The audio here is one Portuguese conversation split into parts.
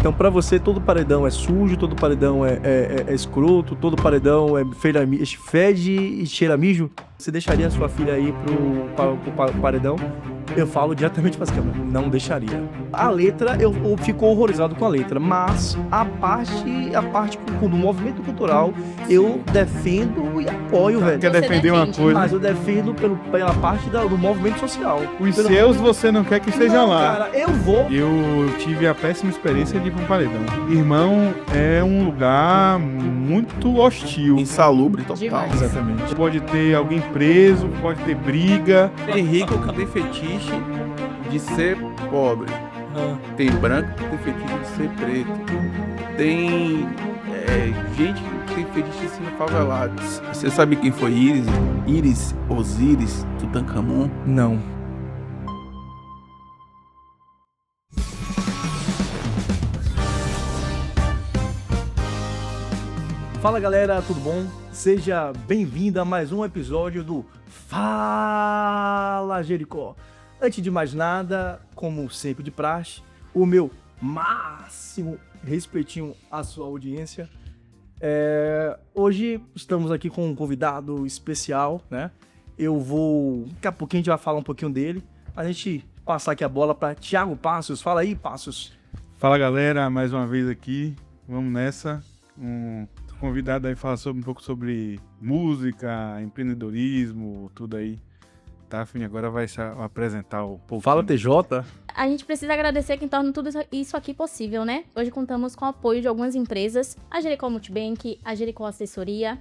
Então, pra você, todo paredão é sujo, todo paredão é escroto, todo paredão fede e cheira mijo. Você deixaria a sua filha aí pro paredão? Eu falo diretamente para as câmeras, não deixaria. A letra, eu fico horrorizado com a letra, mas a parte do movimento cultural, eu defendo e apoio, velho. Quer defender uma coisa, mas eu defendo pela parte do movimento social. os seus você não quer que estejam Não, lá. cara, eu vou. Eu tive a péssima experiência de ir para um paredão. Irmão, é um lugar muito hostil. Insalubre total. Demais. Exatamente. Pode ter alguém preso, pode ter briga. Tem rico que tem fetiche de ser pobre. Tem branco que tem fetiche de ser preto. Tem gente que tem fetiche de ser favelado. Você sabe quem foi Osíris, Tutankhamon? Não. Fala galera, tudo bom? Seja bem-vindo a mais um episódio do Fala Jericó. Antes de mais nada, como sempre de praxe, o meu máximo respeitinho à sua audiência. Hoje estamos aqui com um convidado especial, né? Daqui a pouquinho a gente vai falar um pouquinho dele. A gente passar aqui a bola para Thiago Passos. Fala aí, Passos. Fala galera, mais uma vez aqui. Vamos nessa. Tô convidado aí a falar um pouco sobre música, empreendedorismo, tudo aí. Tá, Fini? Agora vai se apresentar o povo. Fala, TJ. A gente precisa agradecer quem torna tudo isso aqui possível, né? Hoje contamos com o apoio de algumas empresas, a Jericó Multibank, a Jericó Assessoria,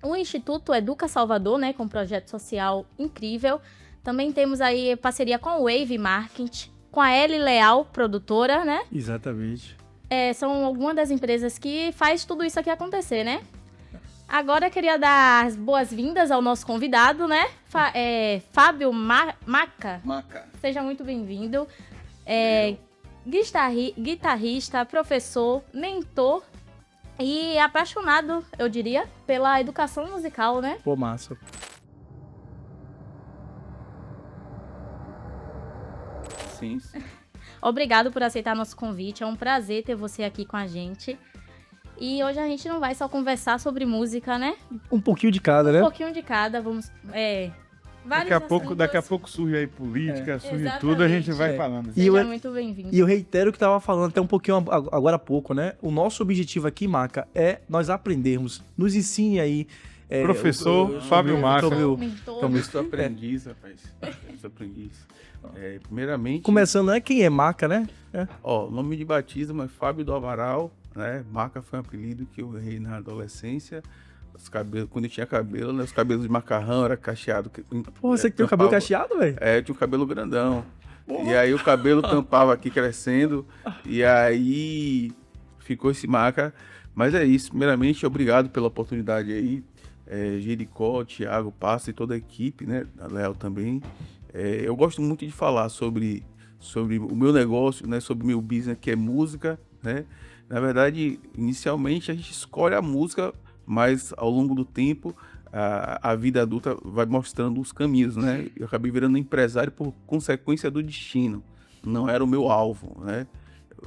o Instituto Educa Salvador, né, com um projeto social incrível. Também temos aí parceria com o Wave Marketing, com a L Leal, produtora, né? Exatamente. São algumas das empresas que faz tudo isso aqui acontecer, né? Agora eu queria dar as boas-vindas ao nosso convidado, né? Fábio Maca. Seja muito bem-vindo. Guitarrista, professor, mentor e apaixonado, eu diria, pela educação musical, né? Pô, massa. Sim. Obrigado por aceitar nosso convite. É um prazer ter você aqui com a gente. E hoje a gente não vai só conversar sobre música, né? Um pouquinho de cada, né? Um pouquinho de cada. Vamos. Daqui a pouco surge aí política, surge Exatamente. tudo, a gente vai falando. Seja muito bem-vindo. E eu reitero o que estava falando até um pouquinho agora há pouco, né? O nosso objetivo aqui, Maca, é nós aprendermos. Nos ensine aí. Professor Fábio Maca. Mentor. Eu sou aprendiz, rapaz. Eu sou aprendiz. Primeiramente... Começando, né? Quem é Maca, né? Nome de batismo é Fábio do Amaral, né? Maca foi um apelido que eu errei na adolescência. Os cabelos, quando eu tinha cabelo, né? Os cabelos de macarrão era cacheado. Pô, você que tem o cabelo cacheado, velho? Eu tinha o cabelo grandão. Porra. E aí o cabelo tampava aqui crescendo. E aí ficou esse Maca. Mas é isso. Primeiramente, obrigado pela oportunidade aí. Jericó, Thiago, Passa e toda a equipe, né? A Léo também. Eu gosto muito de falar sobre o meu negócio, né? Sobre o meu business, que é música, né? Na verdade, inicialmente a gente escolhe a música, mas ao longo do tempo a vida adulta vai mostrando os caminhos, né? Eu acabei virando empresário por consequência do destino. Não era o meu alvo, né?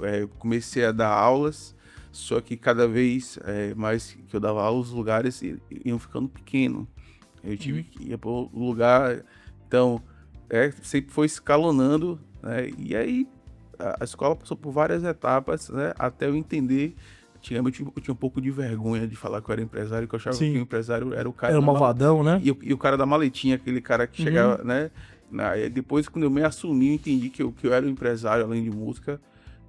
Eu comecei a dar aulas, só que cada vez mais que eu dava aulas, os lugares iam ficando pequenos. Eu tive que ir para o lugar, então sempre foi escalonando, né? E aí a escola passou por várias etapas, né? Até eu entender. Antigamente eu tinha um pouco de vergonha de falar que eu era empresário, que eu achava que o empresário era o cara... Era o malvadão, né? E o cara da maletinha, aquele cara que chegava, né? Depois, quando eu me assumi, eu entendi que eu era um empresário, além de música,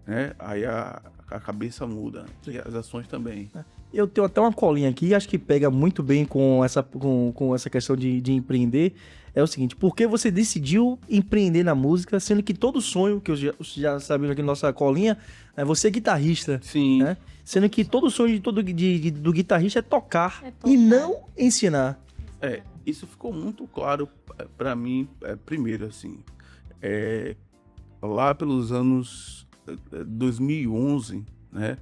né? Aí a cabeça muda, e as ações também. Eu tenho até uma colinha aqui, acho que pega muito bem com essa questão de empreender. É o seguinte, por que você decidiu empreender na música, sendo que todo sonho, que eu já sabia aqui na nossa colinha, é você é guitarrista. Sim. Né? Sendo que todo sonho do guitarrista é tocar e não ensinar. Isso ficou muito claro para mim, primeiro, assim. Lá pelos anos 2011, né?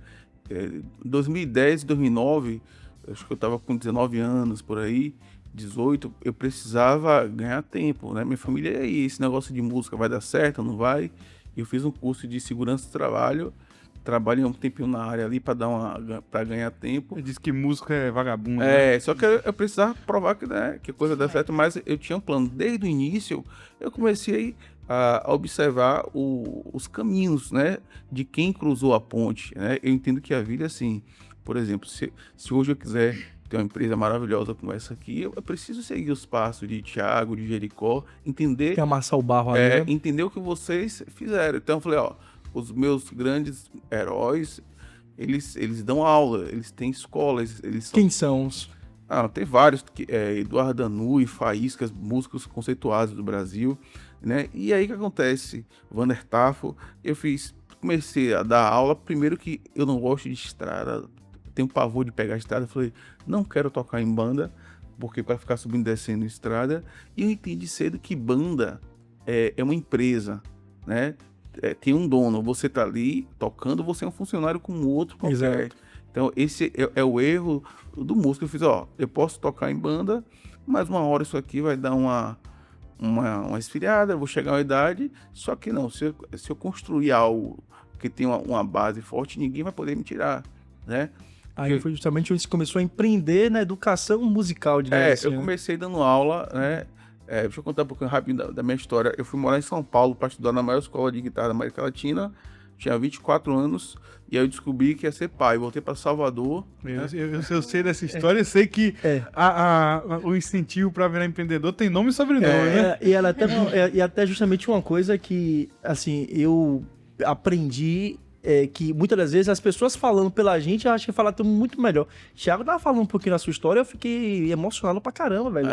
2010, 2009, acho que eu tava com 19 anos, por aí, 18, eu precisava ganhar tempo, né? Minha família, e aí, esse negócio de música vai dar certo ou não vai? Eu fiz um curso de segurança do trabalho trabalhei um tempinho na área ali para ganhar tempo. Ele disse que música é vagabundo. Né? Só que eu precisava provar que, né, que a coisa dá certo, mas eu tinha um plano. Desde o início, eu comecei a observar os caminhos, né, de quem cruzou a ponte, né? Eu entendo que a vida é assim. Por exemplo, se hoje eu quiser ter uma empresa maravilhosa como essa aqui, eu preciso seguir os passos de Tiago, de Jericó, entender... Quer amassar o barro ali, né? entender o que vocês fizeram. Então eu falei, ó, os meus grandes heróis, eles dão aula, eles têm escola, eles são... Quem são os... tem vários, Eduardo Danu e Faíscas, músicos conceituados do Brasil, né? E aí o que acontece? Vander Tafo, comecei a dar aula, primeiro que eu não gosto de estrada, tenho pavor de pegar a estrada, falei, não quero tocar em banda, porque para ficar subindo e descendo em estrada, e eu entendi cedo que banda é uma empresa, né? Tem um dono, você tá ali tocando, você é um funcionário como outro qualquer. Exato. Então esse é o erro do músico. Eu fiz, eu posso tocar em banda, mas uma hora isso aqui vai dar uma esfriada, eu vou chegar a uma idade, só que não, se eu construir algo que tem uma base forte, ninguém vai poder me tirar, né? Aí foi justamente onde você começou a empreender na educação musical, de eu comecei dando aula, né? Deixa eu contar um pouquinho rápido da minha história. Eu fui morar em São Paulo para estudar na maior escola de guitarra da América Latina, tinha 24 anos, e aí eu descobri que ia ser pai. Voltei para Salvador. Eu sei dessa história, eu sei que o incentivo para virar empreendedor tem nome e sobrenome, né? E até justamente uma coisa que, assim, eu aprendi que muitas das vezes as pessoas falando pela gente, eu acho que falar muito melhor. Thiago tava falando um pouquinho da sua história, eu fiquei emocionado pra caramba, velho.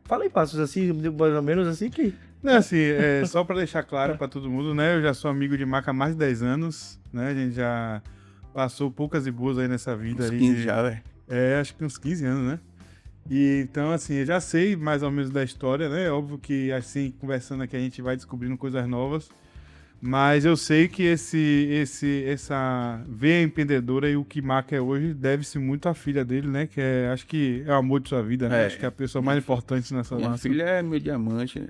Fala aí, passos assim, mais ou menos assim que... Não, assim, só pra deixar claro pra todo mundo, né? Eu já sou amigo de Maca há mais de 10 anos, né? A gente já passou poucas e boas aí nessa vida. Uns aí. 15 já, velho. Acho que uns 15 anos, né? E então, assim, eu já sei mais ou menos da história, né? Óbvio que, assim, conversando aqui, a gente vai descobrindo coisas novas. Mas eu sei que essa veia empreendedora e o que Maca é hoje deve-se muito à filha dele, né? Que acho que é o amor de sua vida, né? Acho que é a pessoa mais importante nessa Minha nossa. filha é meu diamante.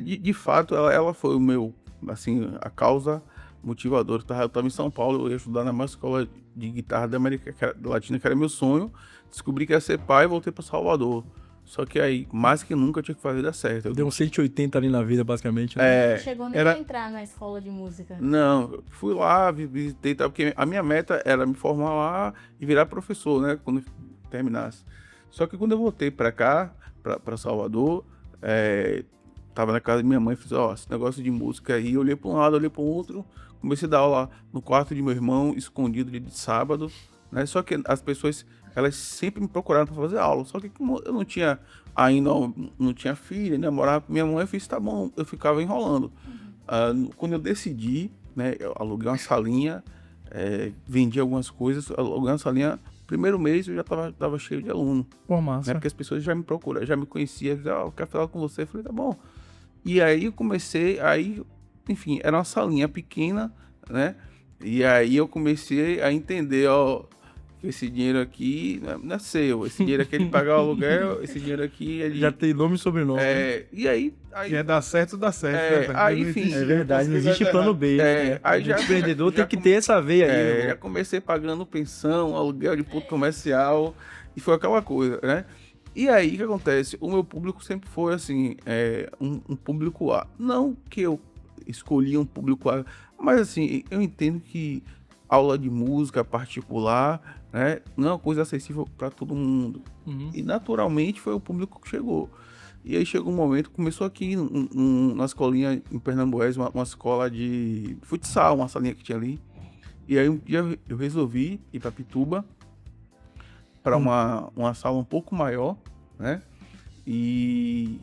De fato, ela foi o meu, assim, a causa motivadora. Eu tava em São Paulo, eu ia estudar na maior escola de guitarra da América Latina, que era meu sonho. Descobri que ia ser pai e voltei para Salvador. Só que aí, mais que nunca, eu tinha que fazer dar certo. Deu uns 180 ali na vida, basicamente. Né? Não chegou nem a entrar na escola de música. Não, fui lá, visitei, porque a minha meta era me formar lá e virar professor, né? Quando terminasse. Só que quando eu voltei pra cá, pra Salvador, tava na casa da minha mãe, fiz, esse negócio de música aí, olhei pra um lado, olhei pro outro, comecei a dar aula no quarto de meu irmão, escondido de sábado, né? Só que as pessoas, elas sempre me procuraram para fazer aula. Só que como eu não tinha ainda, não tinha filha, né? Morava com minha mãe, eu fiz, tá bom, eu ficava enrolando. Quando eu decidi, né? Eu aluguei uma salinha, vendi algumas coisas, aluguei uma salinha. Primeiro mês eu já tava cheio de aluno. Pô, massa. Né? Porque as pessoas já me procuraram, já me conheciam, eu quero falar com você. Eu falei, tá bom. E aí eu comecei, enfim, era uma salinha pequena, né? E aí eu comecei a entender, esse dinheiro aqui não é seu, esse dinheiro aqui ele pagar o aluguel, esse dinheiro aqui ele... Já tem nome e sobrenome. E aí... Se dá certo, dá certo. Aí, enfim... É verdade, não existe plano B. Aí o empreendedor tem que ter essa veia aí. Já comecei pagando pensão, aluguel de ponto comercial, e foi aquela coisa, né? E aí, o que acontece? O meu público sempre foi, assim, um público A. Não que eu escolhi um público A, mas, assim, eu entendo que aula de música particular, né, não é uma coisa acessível para todo mundo. Uhum. E, naturalmente, foi o público que chegou. E aí chegou um momento, começou aqui na escolinha em Pernambués, uma escola de futsal, uma salinha que tinha ali. E aí, um dia eu resolvi ir para Pituba, para uma sala um pouco maior, né? E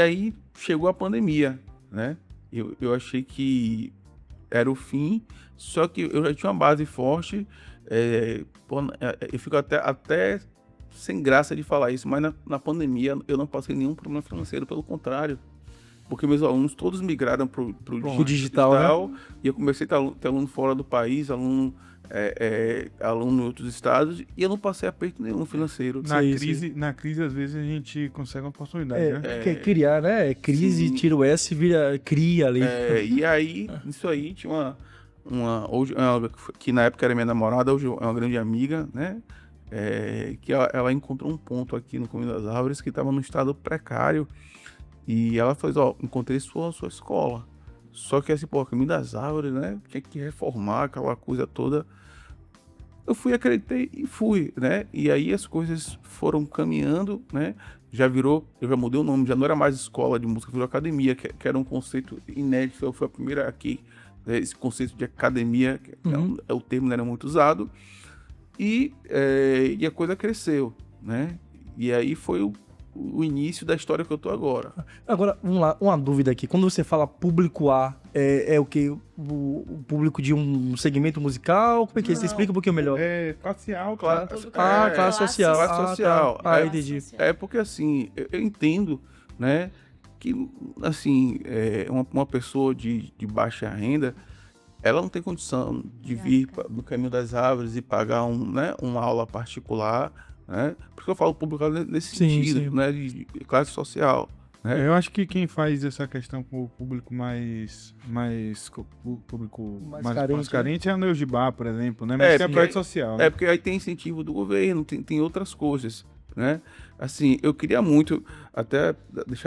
aí chegou a pandemia, né? Eu achei que era o fim, só que eu já tinha uma base forte. Eu fico até sem graça de falar isso, mas na pandemia eu não passei nenhum problema financeiro, pelo contrário. Porque meus alunos todos migraram pro digital, né? E eu comecei a ter aluno fora do país, aluno em outros estados, e eu não passei aperto nenhum financeiro. Na crise, às vezes, a gente consegue uma oportunidade, né? Quer criar, né? Crise, sim. Tira o S, vira cria ali. E aí, isso aí, tinha que na época era minha namorada, hoje é uma grande amiga, né? Que ela encontrou um ponto aqui no Caminho das Árvores que estava num estado precário. E ela falou, encontrei sua escola. Só que assim, Caminho das Árvores, né? Tinha que reformar aquela coisa toda. Eu acreditei e fui, né? E aí as coisas foram caminhando, né? Eu já mudei o nome, já não era mais escola de música, virou academia, que era um conceito inédito. Eu fui a primeira aqui, né? Esse conceito de academia, o termo não era muito usado. E a coisa cresceu, né? E aí foi o início da história que eu tô agora. Agora, vamos lá, uma dúvida aqui. Quando você fala público A, é o quê? O público de um segmento musical? Como é que é? Você explica um pouquinho melhor. Facial, Claro. Classe social. Classe social. Entendi. Porque assim, eu entendo, né, que assim, uma pessoa de baixa renda, ela não tem condição de vir no Caminho das Árvores e pagar uma aula particular, né? Porque eu falo público nesse sentido, né, de classe social. Eu acho que quem faz essa questão com o público mais carente é o Neugibá, por exemplo, né? Mas é projeto social. Né? Porque aí tem incentivo do governo, tem outras coisas, né? Assim, eu queria muito até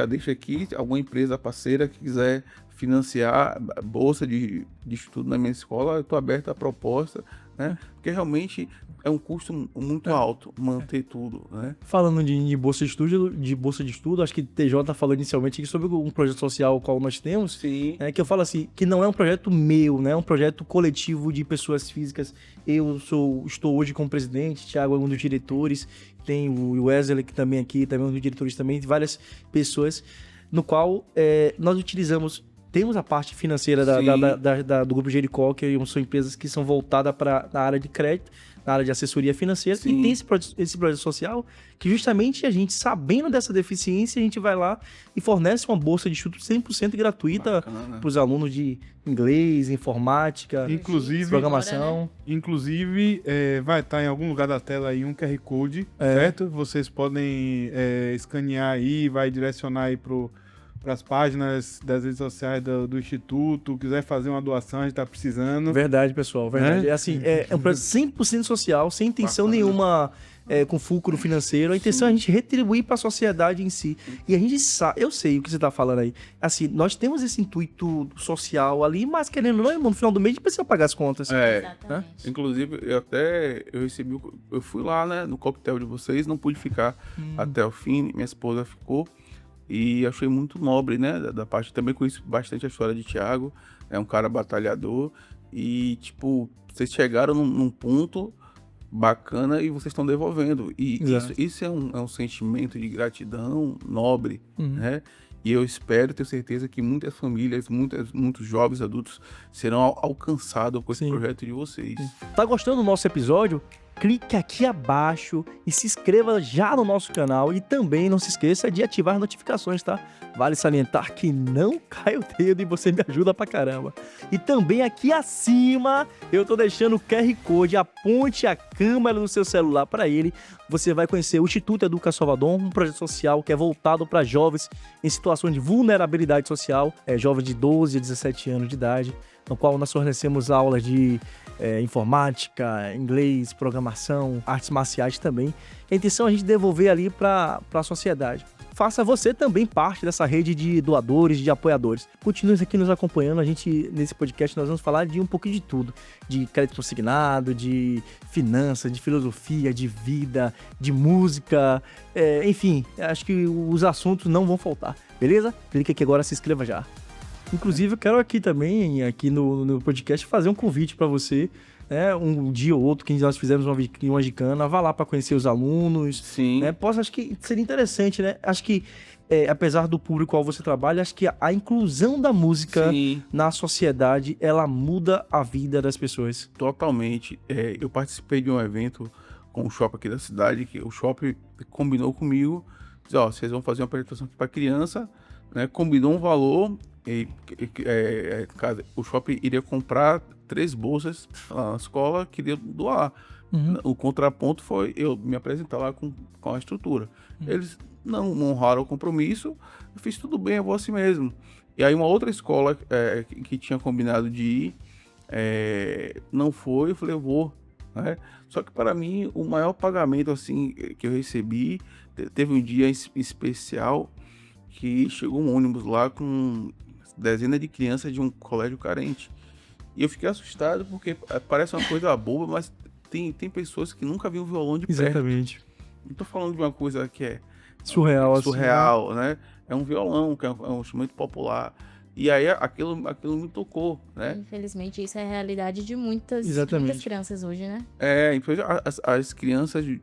deixa aqui alguma empresa parceira que quiser financiar a bolsa de estudo na minha escola, eu estou aberto à proposta, né? Porque realmente é um custo muito alto manter tudo, né? Falando de bolsa de estudo, acho que TJ falou inicialmente aqui sobre um projeto social qual nós temos. Sim. Que eu falo assim, que não é um projeto meu, né? É um projeto coletivo de pessoas físicas. Eu estou hoje como presidente, Thiago é um dos diretores, tem o Wesley que também aqui, também é um dos diretores também, várias pessoas, no qual nós temos a parte financeira do Grupo Jericó, que são empresas que são voltadas para a área de crédito, na área de assessoria financeira. Sim. E tem esse projeto social que justamente a gente, sabendo dessa deficiência, a gente vai lá e fornece uma bolsa de estudo 100% gratuita para os alunos de inglês, informática, programação. Inclusive, vai estar em algum lugar da tela aí um QR Code, certo? Vocês podem escanear aí, vai direcionar aí para as páginas das redes sociais do Instituto, quiser fazer uma doação, a gente está precisando. Verdade, pessoal, verdade. É um projeto 100% social, sem intenção nenhuma com fulcro financeiro. A intenção é a gente retribuir para a sociedade em si. E a gente sabe, eu sei o que você está falando aí. Assim, nós temos esse intuito social ali, mas querendo ou não, irmão, no final do mês a gente precisa pagar as contas. Exatamente. Né? Inclusive, eu fui lá, né, no coquetel de vocês, não pude ficar até o fim, minha esposa ficou. E achei muito nobre, né, da parte. Também conheço bastante a história de Thiago, é um cara batalhador. E, tipo, vocês chegaram num ponto bacana e vocês estão devolvendo. E isso é um sentimento de gratidão nobre, né? E eu tenho certeza que muitas famílias, muitos jovens adultos serão alcançados com esse projeto de vocês. Tá gostando do nosso episódio? Clique aqui abaixo e se inscreva já no nosso canal e também não se esqueça de ativar as notificações, tá? Vale salientar que não cai o dedo e você me ajuda pra caramba. E também aqui acima eu tô deixando o QR Code, aponte a câmera do seu celular para ele. Você vai conhecer o Instituto Educa Salvador, um projeto social que é voltado para jovens em situação de vulnerabilidade social, jovens de 12 a 17 anos de idade, no qual nós fornecemos aulas de informática, inglês, programação, artes marciais também. A intenção é a gente devolver ali para a sociedade. Faça você também parte dessa rede de doadores, de apoiadores. Continue aqui nos acompanhando. Nesse podcast, nós vamos falar de um pouquinho de tudo. De crédito consignado, de finanças, de filosofia, de vida, de música. Enfim, acho que os assuntos não vão faltar. Beleza? Clique aqui agora, se inscreva já. Inclusive, eu quero aqui também, no podcast, fazer um convite para você, né? Um dia ou outro que nós fizemos uma gicana, vá lá para conhecer os alunos. Sim. Né? Acho que seria interessante, né? Acho que, apesar do público ao qual você trabalha, acho que a inclusão da música na sociedade, ela muda a vida das pessoas. Totalmente. Eu participei de um evento com o shopping aqui da cidade, que o shopping combinou comigo, disse, vocês vão fazer uma apresentação aqui para criança, né? Combinou um valor. O shopping iria comprar 3 bolsas lá na escola, queria doar. O contraponto foi eu me apresentar lá com a estrutura. Eles não honraram o compromisso, eu fiz tudo bem, eu vou assim mesmo. E aí uma outra escola que tinha combinado de ir, não foi, eu falei, eu vou, né? Só que para mim, o maior pagamento, assim, que eu recebi, teve um dia especial que chegou um ônibus lá com dezenas de crianças de um colégio carente. E eu fiquei assustado porque parece uma coisa boba, mas tem pessoas que nunca viram violão de perto. Exatamente. Não tô falando de uma coisa que é Surreal, assim, surreal, né? É um violão, que é um instrumento popular. E aí aquilo me tocou, né? Infelizmente, isso é a realidade de muitas crianças hoje, né? As crianças de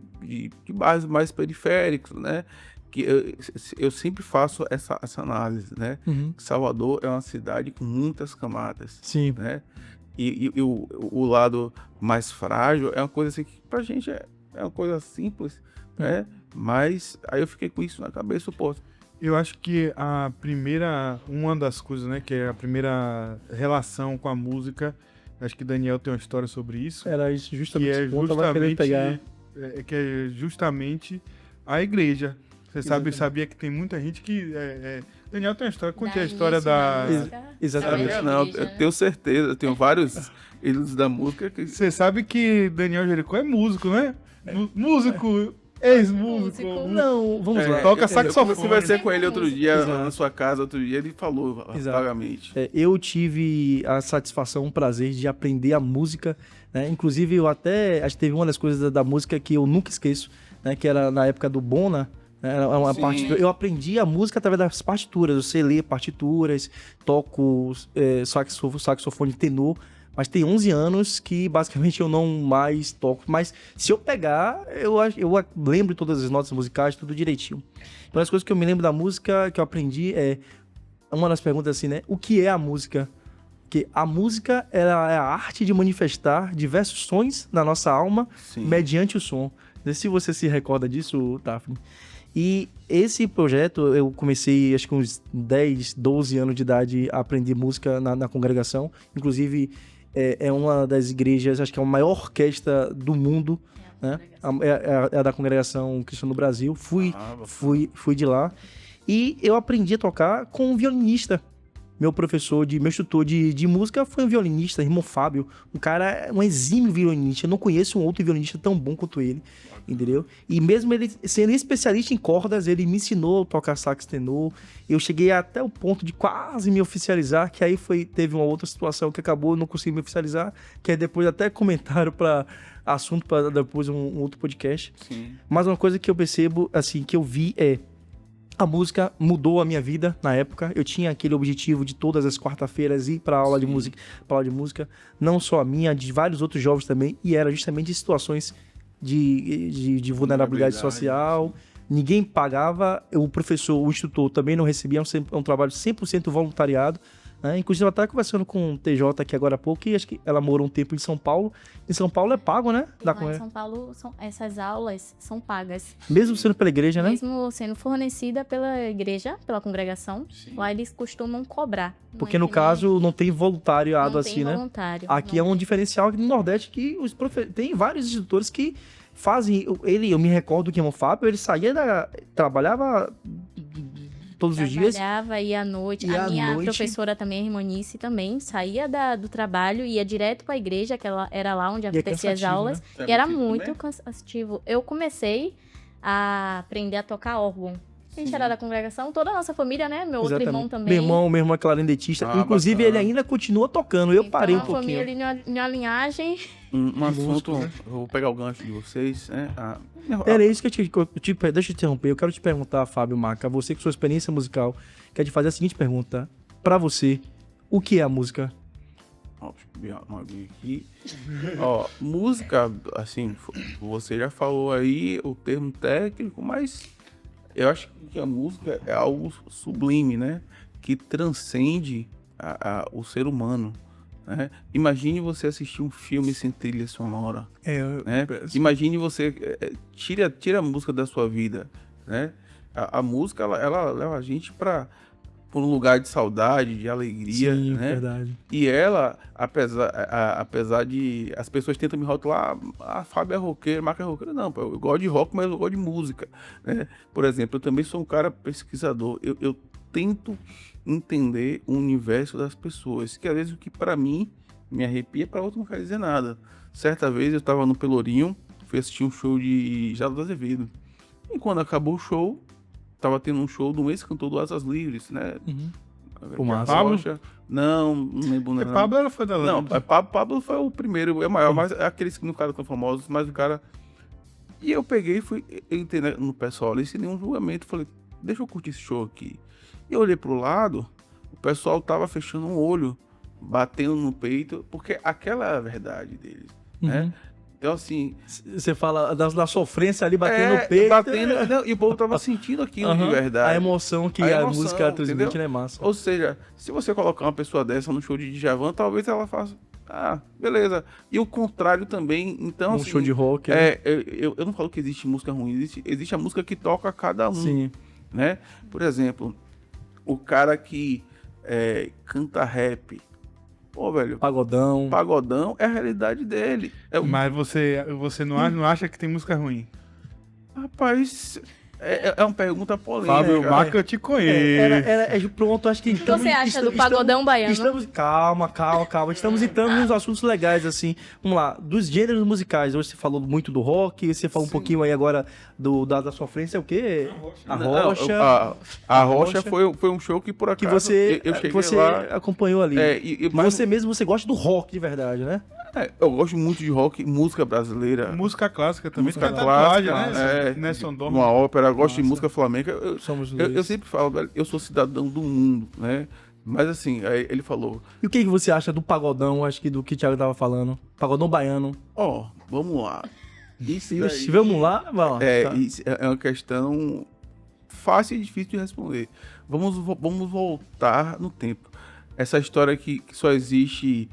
bairros mais periféricos, né? Que eu sempre faço essa análise, né? Salvador é uma cidade com muitas camadas. Sim. Né? E o lado mais frágil é uma coisa assim que pra gente é uma coisa simples, né? Mas aí eu fiquei com isso na cabeça, pô. Eu acho que uma das coisas, né, que é a primeira relação com a música, acho que Daniel tem uma história sobre isso. Era isso, justamente. Que é justamente a igreja. Você sabia que tem muita gente que... Daniel tem uma história, conte a história da... Exatamente. Não, eu tenho certeza, eu tenho vários ídolos da música que... Você sabe que Daniel Jericó é músico, né? Músico, ex-músico. Não, vamos lá. Toca saxofone. Eu conversei com ele outro dia, na sua casa, outro dia, ele falou vagamente. Eu tive a satisfação, o prazer de aprender a música, né? Inclusive, acho que teve uma das coisas da música que eu nunca esqueço, né? Que era na época do Bona. Era uma partitura. Eu aprendi a música através das partituras. Eu sei ler partituras, toco saxofone tenor, mas tem 11 anos que basicamente eu não mais toco. Mas se eu pegar, eu lembro todas as notas musicais, tudo direitinho. Uma das coisas que eu me lembro da música que eu aprendi é uma das perguntas assim, né? O que é a música? Porque a música ela é a arte de manifestar diversos sons na nossa alma mediante o som. Não sei se você se recorda disso, Daphne. E esse projeto, eu comecei, acho que uns 10, 12 anos de idade a aprender música na congregação. Inclusive, é uma das igrejas, acho que é a maior orquestra do mundo, né? É a da Congregação Cristã do Brasil. Fui de lá. E eu aprendi a tocar com um violinista. Meu instrutor de música foi um violinista, irmão Fábio. Um cara, um exímio violinista. Eu não conheço um outro violinista tão bom quanto ele, entendeu? E mesmo ele sendo especialista em cordas, ele me ensinou a tocar sax tenor. Eu cheguei até o ponto de quase me oficializar, que aí teve uma outra situação que acabou, eu não consegui me oficializar, que é depois até comentário para assunto para depois um outro podcast. Sim. Mas uma coisa que eu percebo, assim, que eu vi a música mudou a minha vida na época. Eu tinha aquele objetivo de todas as quarta-feiras ir para aula de música, não só a minha, de vários outros jovens também, e era justamente em situações de vulnerabilidade social. Ninguém pagava, o instrutor também não recebia, é um trabalho 100% voluntariado. Né? Inclusive, eu estava conversando com o TJ aqui agora há pouco, e acho que ela morou um tempo em São Paulo. Em São Paulo é pago, né? Em São Paulo, essas aulas são pagas. Mesmo sendo pela igreja, né? Mesmo sendo fornecida pela igreja, pela congregação, lá eles costumam cobrar. Porque no caso não tem voluntariado assim, né? Voluntário. Aqui é um diferencial aqui no Nordeste que tem vários instrutores que fazem... Eu me recordo que o Fábio, ele trabalhava todos os dias. Trabalhava, ia à noite. A minha professora também, a Irmanice, também saía do trabalho, ia direto para a igreja, que ela era lá onde acontecia as aulas. Né? E era muito cansativo. Eu comecei a aprender a tocar órgão. A gente era da congregação, toda a nossa família, né? Meu outro irmão também. Meu irmão é clarinetista. Inclusive, bacana. Ele ainda continua tocando. Eu parei um pouquinho. A família ali na linhagem. Um assunto, eu vou pegar o gancho de vocês, né? Era isso que deixa eu te interromper. Eu quero te perguntar, Fábio Maca, você com sua experiência musical, quero te fazer a seguinte pergunta. Pra você, o que é a música? Música, assim, você já falou aí o termo técnico, mas eu acho que a música é algo sublime, né? Que transcende o ser humano. Né? Imagine você assistir um filme sem trilha sonora. Né? Imagine você... Tira a música da sua vida. Né? A música, ela leva a gente para um lugar de saudade, de alegria. Sim, né? Verdade. E ela, apesar de... As pessoas tentam me rotular, Fábio é roqueiro, Marca é roqueiro. Não, eu gosto de rock, mas eu gosto de música. Né? Por exemplo, eu também sou um cara pesquisador. Eu tento entender o universo das pessoas, que às vezes o que para mim me arrepia, para outro não quer dizer nada. Certa vez eu tava no Pelourinho, fui assistir um show de Geraldo Azevedo. E quando acabou o show, tava tendo um show de um ex-cantor do Asas Livres, né? O Márcio. Rocha. Não lembro Porque não. Pablo era fã da Não, Lambda. Pablo foi o primeiro, é maior, mas é aqueles que não ficaram tão famosos, mas o cara... E eu peguei e fui, eu entrei no pessoal ali sem nenhum julgamento, falei, deixa eu curtir esse show aqui. E eu olhei pro lado, o pessoal tava fechando um olho, batendo no peito, porque aquela é a verdade deles, né? Então, assim... Você fala da sofrência ali, batendo no peito. Não, e o povo tava sentindo aquilo Aham. de verdade. A emoção que A a emoção, música transmite, entendeu? né, massa? Ou seja, se você colocar uma pessoa dessa no show de Djavan, talvez ela faça, beleza. E o contrário também, então Um assim, show de rock. né? eu não falo que existe música ruim, existe a música que toca cada um, Sim. né? Por exemplo, o cara que canta rap, pô, velho, Pagodão. pagodão é a realidade dele. Mas você não acha que tem música ruim? Rapaz, é uma pergunta polêmica. Fábio Maca, eu te conheço. Pronto, acho que... O que você acha do pagodão baiano? Calma. Estamos entrando nos assuntos legais, assim. Vamos lá, dos gêneros musicais. Hoje você falou muito do rock, você falou um pouquinho aí agora da sofrência, o quê? A Rocha. A Rocha foi um show que por acaso Que você, eu cheguei você lá. acompanhou ali. Mas Você mesmo, você gosta do rock de verdade, né? eu gosto muito de rock, música brasileira. Música clássica também. Música tem tatuagem, clássica, né? Nelson Dorma. Uma ópera, eu gosto de Nossa. música flamenca. Somos Eu dois. sempre falo, velho, eu sou cidadão do mundo, né? Mas assim, aí ele falou, E o que você acha do pagodão, acho que do que o Thiago tava falando? Pagodão baiano. vamos lá. Isso Ixi, daí vamos lá? Tá. isso é uma questão fácil e difícil de responder. Vamos voltar no tempo. Essa história que só existe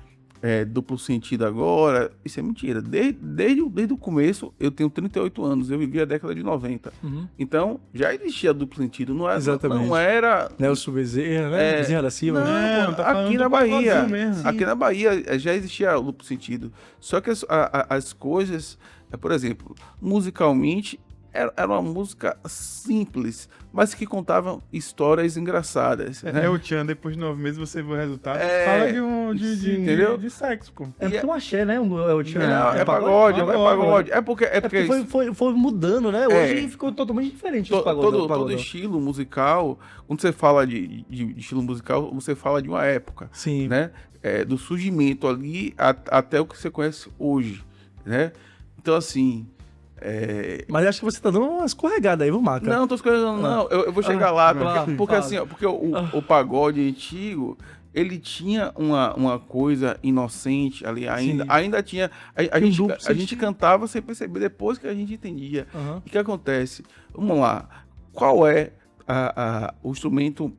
duplo sentido agora, isso é mentira. Desde o começo, eu tenho 38 anos, eu vivi a década de 90. Uhum. Então, já existia duplo sentido, não era... Exatamente. Não era... Nelson Bezerra, né? Bezerra da Silva. Não, né? Não, tá falando aqui do na Bahia. pagodinho mesmo. Aqui na Bahia já existia o duplo sentido. Só que as coisas, por exemplo, musicalmente, era uma música simples, mas que contava histórias engraçadas. Né? É o Tchan, depois de 9 meses você vê o resultado. É, Fala entendeu? de sexo, pô. É porque um axé, né? É pagode. É porque Foi mudando, né? Hoje ficou totalmente diferente os pagodão. todo estilo musical, quando você fala de estilo musical, você fala de uma época, Sim. né? Do surgimento ali até o que você conhece hoje, né? Então, assim... Mas acho que você tá dando uma escorregada aí, viu, Maca? Não, tô escolhendo, não. Eu vou chegar lá, porque fala. assim, ó, porque o pagode antigo, ele tinha uma coisa inocente ali, ainda tinha. A gente cantava sem perceber, depois que a gente entendia. Aham. E o que acontece? Vamos lá. Qual é o instrumento.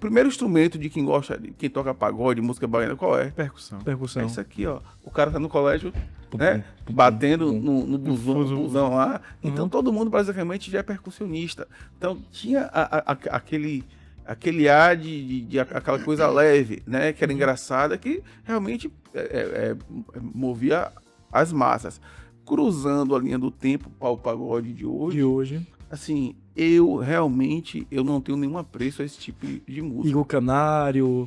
Primeiro instrumento de quem gosta, de quem toca pagode, música baiana, qual é? Percussão. É Percussão. isso aqui, ó. O cara tá no colégio, né? Batendo no busão lá. Então todo mundo basicamente já é percussionista. Então tinha aquele ar de aquela coisa leve, né? Que era engraçada, que realmente movia as massas. Cruzando a linha do tempo para o pagode de hoje, De hoje. assim, eu realmente não tenho nenhum apreço a esse tipo de música. Igor Canário,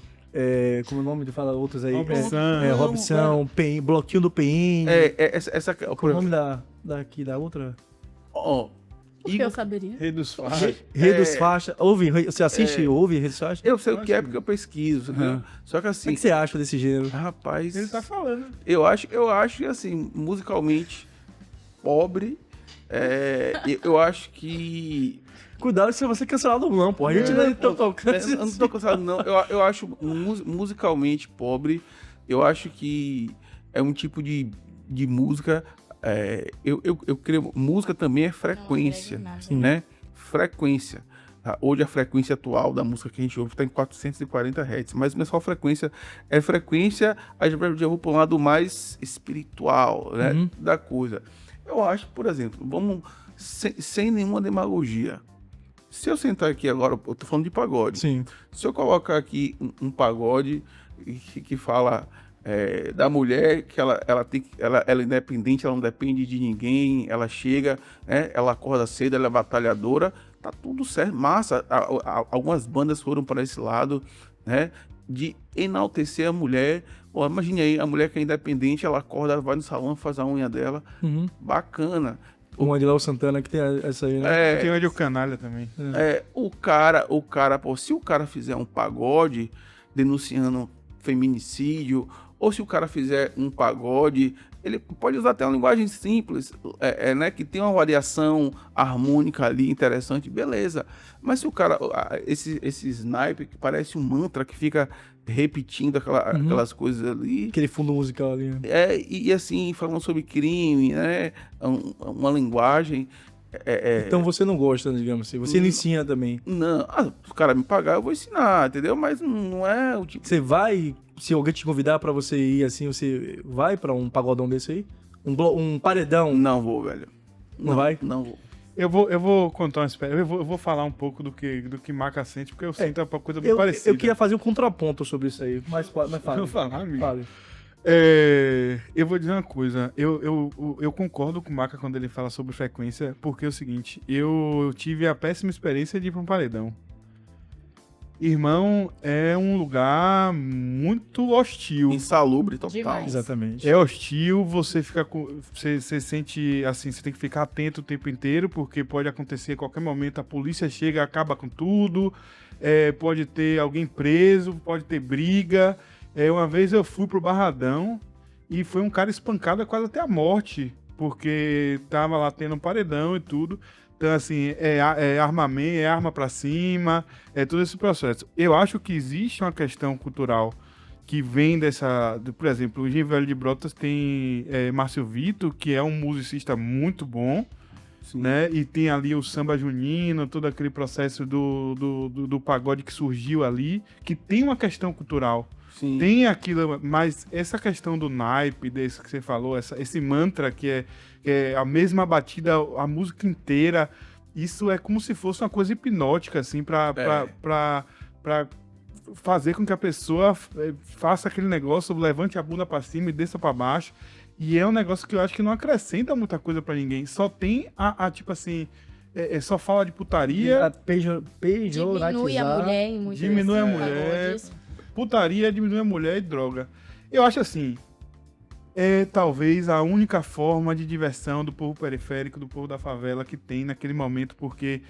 como é o nome de fala outros aí? Robson. Robson, Bloquinho do PN. Qual Qual é o nome da outra? Porque eu saberia. Rei dos Faixas. Rei dos Faixas. Você assiste, ouve Rei dos Faixas? Eu sei o que é porque eu pesquiso, né? Só que O assim, que você acha desse gênero? rapaz, Ele tá falando. eu acho que assim, musicalmente pobre, eu acho que Cuidado se você cancelado ou não, pô. A gente não tá tocando. eu não tô cansado não, eu acho musicalmente pobre, eu acho que é um tipo de música, eu creio, música também é frequência, Não agrega nada. né? Frequência. Hoje a frequência atual da música que a gente ouve está em 440 Hz, mas não é só frequência, é frequência, a gente já vou para um lado mais espiritual, né, da coisa. Eu acho, por exemplo, vamos, sem nenhuma demagogia, se eu sentar aqui agora, eu tô falando de pagode, Sim. se eu colocar aqui um pagode que fala da mulher, que ela é independente, ela não depende de ninguém, ela chega, né, ela acorda cedo, ela é batalhadora, tá tudo certo, massa. Algumas bandas foram para esse lado, né, de enaltecer a mulher, Pô, imagine aí, a mulher que é independente, ela acorda, vai no salão, faz a unha dela. Uhum. Bacana. O Adiléo Santana que tem essa aí, né? Tem o de Canalha também. O cara, pô, se o cara fizer um pagode denunciando feminicídio, ou se o cara fizer um pagode, ele pode usar até uma linguagem simples, né, que tem uma variação harmônica ali interessante, beleza. Mas se o cara, esse sniper que parece um mantra que fica repetindo aquelas coisas ali. Aquele fundo musical ali. Né? E assim, falando sobre crime, né, uma linguagem. Então você não gosta, digamos assim, você não ensina também. Não, se o cara me pagar, eu vou ensinar, entendeu? Mas não é o tipo... Você vai, se alguém te convidar pra você ir assim, você vai pra um pagodão desse aí? Um paredão? Não vou, velho. Não vai? Não vou. Eu vou contar uma experiência, eu vou falar um pouco do que Maca sente, porque eu sinto uma coisa muito parecida. Eu queria fazer um contraponto sobre isso aí, mas fala. Vou falar, amigo. Fale. Eu vou dizer uma coisa, eu concordo com o Maca quando ele fala sobre frequência, porque é o seguinte, eu tive a péssima experiência de ir para um paredão. Irmão, é um lugar muito hostil. Insalubre total. Demais. Exatamente. É hostil, você fica você sente assim, você tem que ficar atento o tempo inteiro, porque pode acontecer a qualquer momento, a polícia chega, acaba com tudo, pode ter alguém preso, pode ter briga. Uma vez eu fui pro Barradão e foi um cara espancado quase até a morte, porque tava lá tendo um paredão e tudo. Então, assim, armamento, é arma pra cima, todo esse processo. Eu acho que existe uma questão cultural que vem por exemplo, o Engenho Velho de Brotas tem Márcio Vitor, que é um musicista muito bom, né? E tem ali o samba junino, todo aquele processo do pagode que surgiu ali, que tem uma questão cultural. Sim. Tem aquilo, mas essa questão do naipe, desse que você falou, esse mantra que é a mesma batida, a música inteira, isso é como se fosse uma coisa hipnótica, assim, pra fazer com que a pessoa faça aquele negócio, levante a bunda pra cima e desça pra baixo. E é um negócio que eu acho que não acrescenta muita coisa pra ninguém. Só tem tipo assim, só fala de putaria. Diminui a mulher em muitos Diminui a mulher. pagodes. Putaria, diminui a mulher e droga. Eu acho assim, talvez a única forma de diversão do povo periférico, do povo da favela que tem naquele momento, porque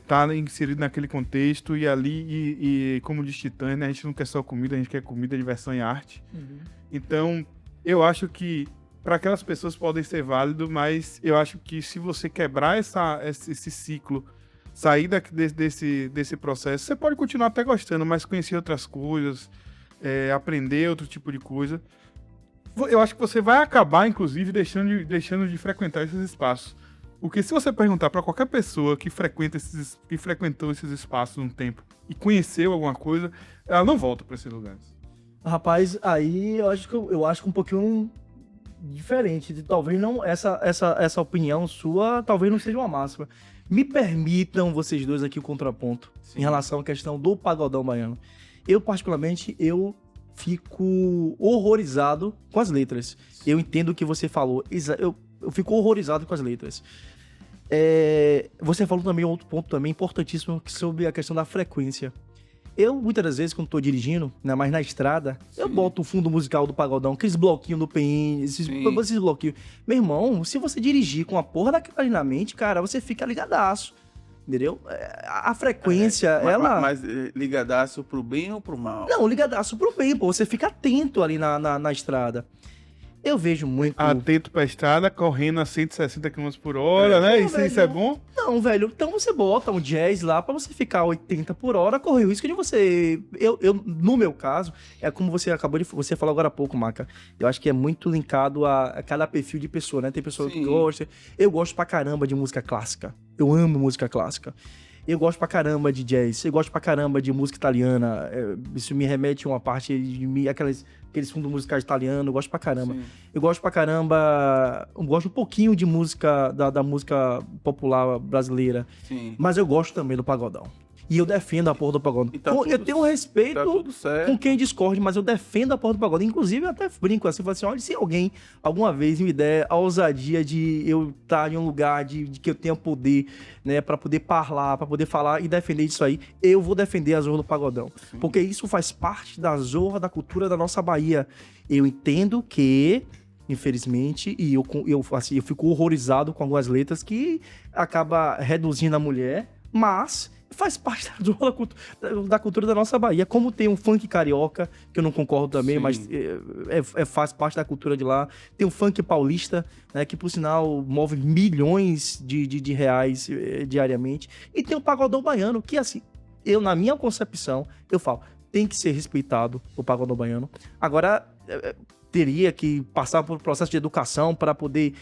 tá inserido naquele contexto e ali, e como diz Titãs, né, a gente não quer só comida, a gente quer comida, diversão e arte. Uhum. Então, eu acho que para aquelas pessoas podem ser válido, mas eu acho que se você quebrar esse ciclo, sair desse processo, você pode continuar até gostando, mas conhecer outras coisas, aprender outro tipo de coisa. Eu acho que você vai acabar, inclusive, deixando de frequentar esses espaços. Porque se você perguntar para qualquer pessoa que frequentou esses espaços um tempo e conheceu alguma coisa, ela não volta para esses lugares. Rapaz, aí eu acho que um pouquinho diferente. Talvez não essa opinião sua, talvez não seja uma máxima. Me permitam vocês dois aqui o contraponto. Sim. Em relação à questão do pagodão baiano. Eu, particularmente, fico horrorizado com as letras. Eu entendo o que você falou. Eu fico horrorizado com as letras. Você falou também outro ponto também importantíssimo sobre a questão da frequência. Eu, muitas das vezes, quando tô dirigindo, né, mas na estrada, sim, eu boto o fundo musical do pagodão, aqueles bloquinhos do PN, esses bloquinhos. Meu irmão, se você dirigir com a porra daquela na mente, cara, você fica ligadaço. Entendeu? A frequência, Mas ligadaço pro bem ou pro mal? Não, ligadaço pro bem, pô. Você fica atento ali na estrada. Eu vejo muito... Atento pra estrada, correndo a 160 km por hora, né? Isso é bom? Não, velho. Então você bota um jazz lá pra você ficar 80 por hora, correr o risco de você... No meu caso, é como você acabou de... Você falou agora há pouco, Maca. Eu acho que é muito linkado a cada perfil de pessoa, né? Tem pessoa que gosta... Eu gosto pra caramba de música clássica. Eu amo música clássica. Eu gosto pra caramba de jazz. Eu gosto pra caramba de música italiana. Isso me remete a uma parte de aqueles fundos musicais italianos. Eu gosto pra caramba. Sim. Eu gosto pra caramba... Eu gosto um pouquinho de música, da música popular brasileira. Sim. Mas eu gosto também do pagodão. E eu defendo a porra do pagode. E tá Eu tudo- tenho um respeito Tá tudo certo. com quem discorde, mas eu defendo a porra do pagode. Inclusive, eu até brinco assim, falo assim, olha, se alguém alguma vez me der a ousadia de eu estar em um lugar de que eu tenha poder, né, pra poder falar e defender isso aí, eu vou defender a Zorra do Pagodão. Porque isso faz parte da zorra, da cultura da nossa Bahia. Eu entendo que, infelizmente, e eu fico horrorizado com algumas letras que acaba reduzindo a mulher, mas faz parte da cultura da nossa Bahia. Como tem um funk carioca, que eu não concordo também, Sim. mas faz parte da cultura de lá. Tem o funk paulista, né, que por sinal move milhões de reais diariamente. E tem o pagodão baiano, que assim, na minha concepção, eu falo, tem que ser respeitado o pagodão baiano. Agora, teria que passar por um processo de educação para poder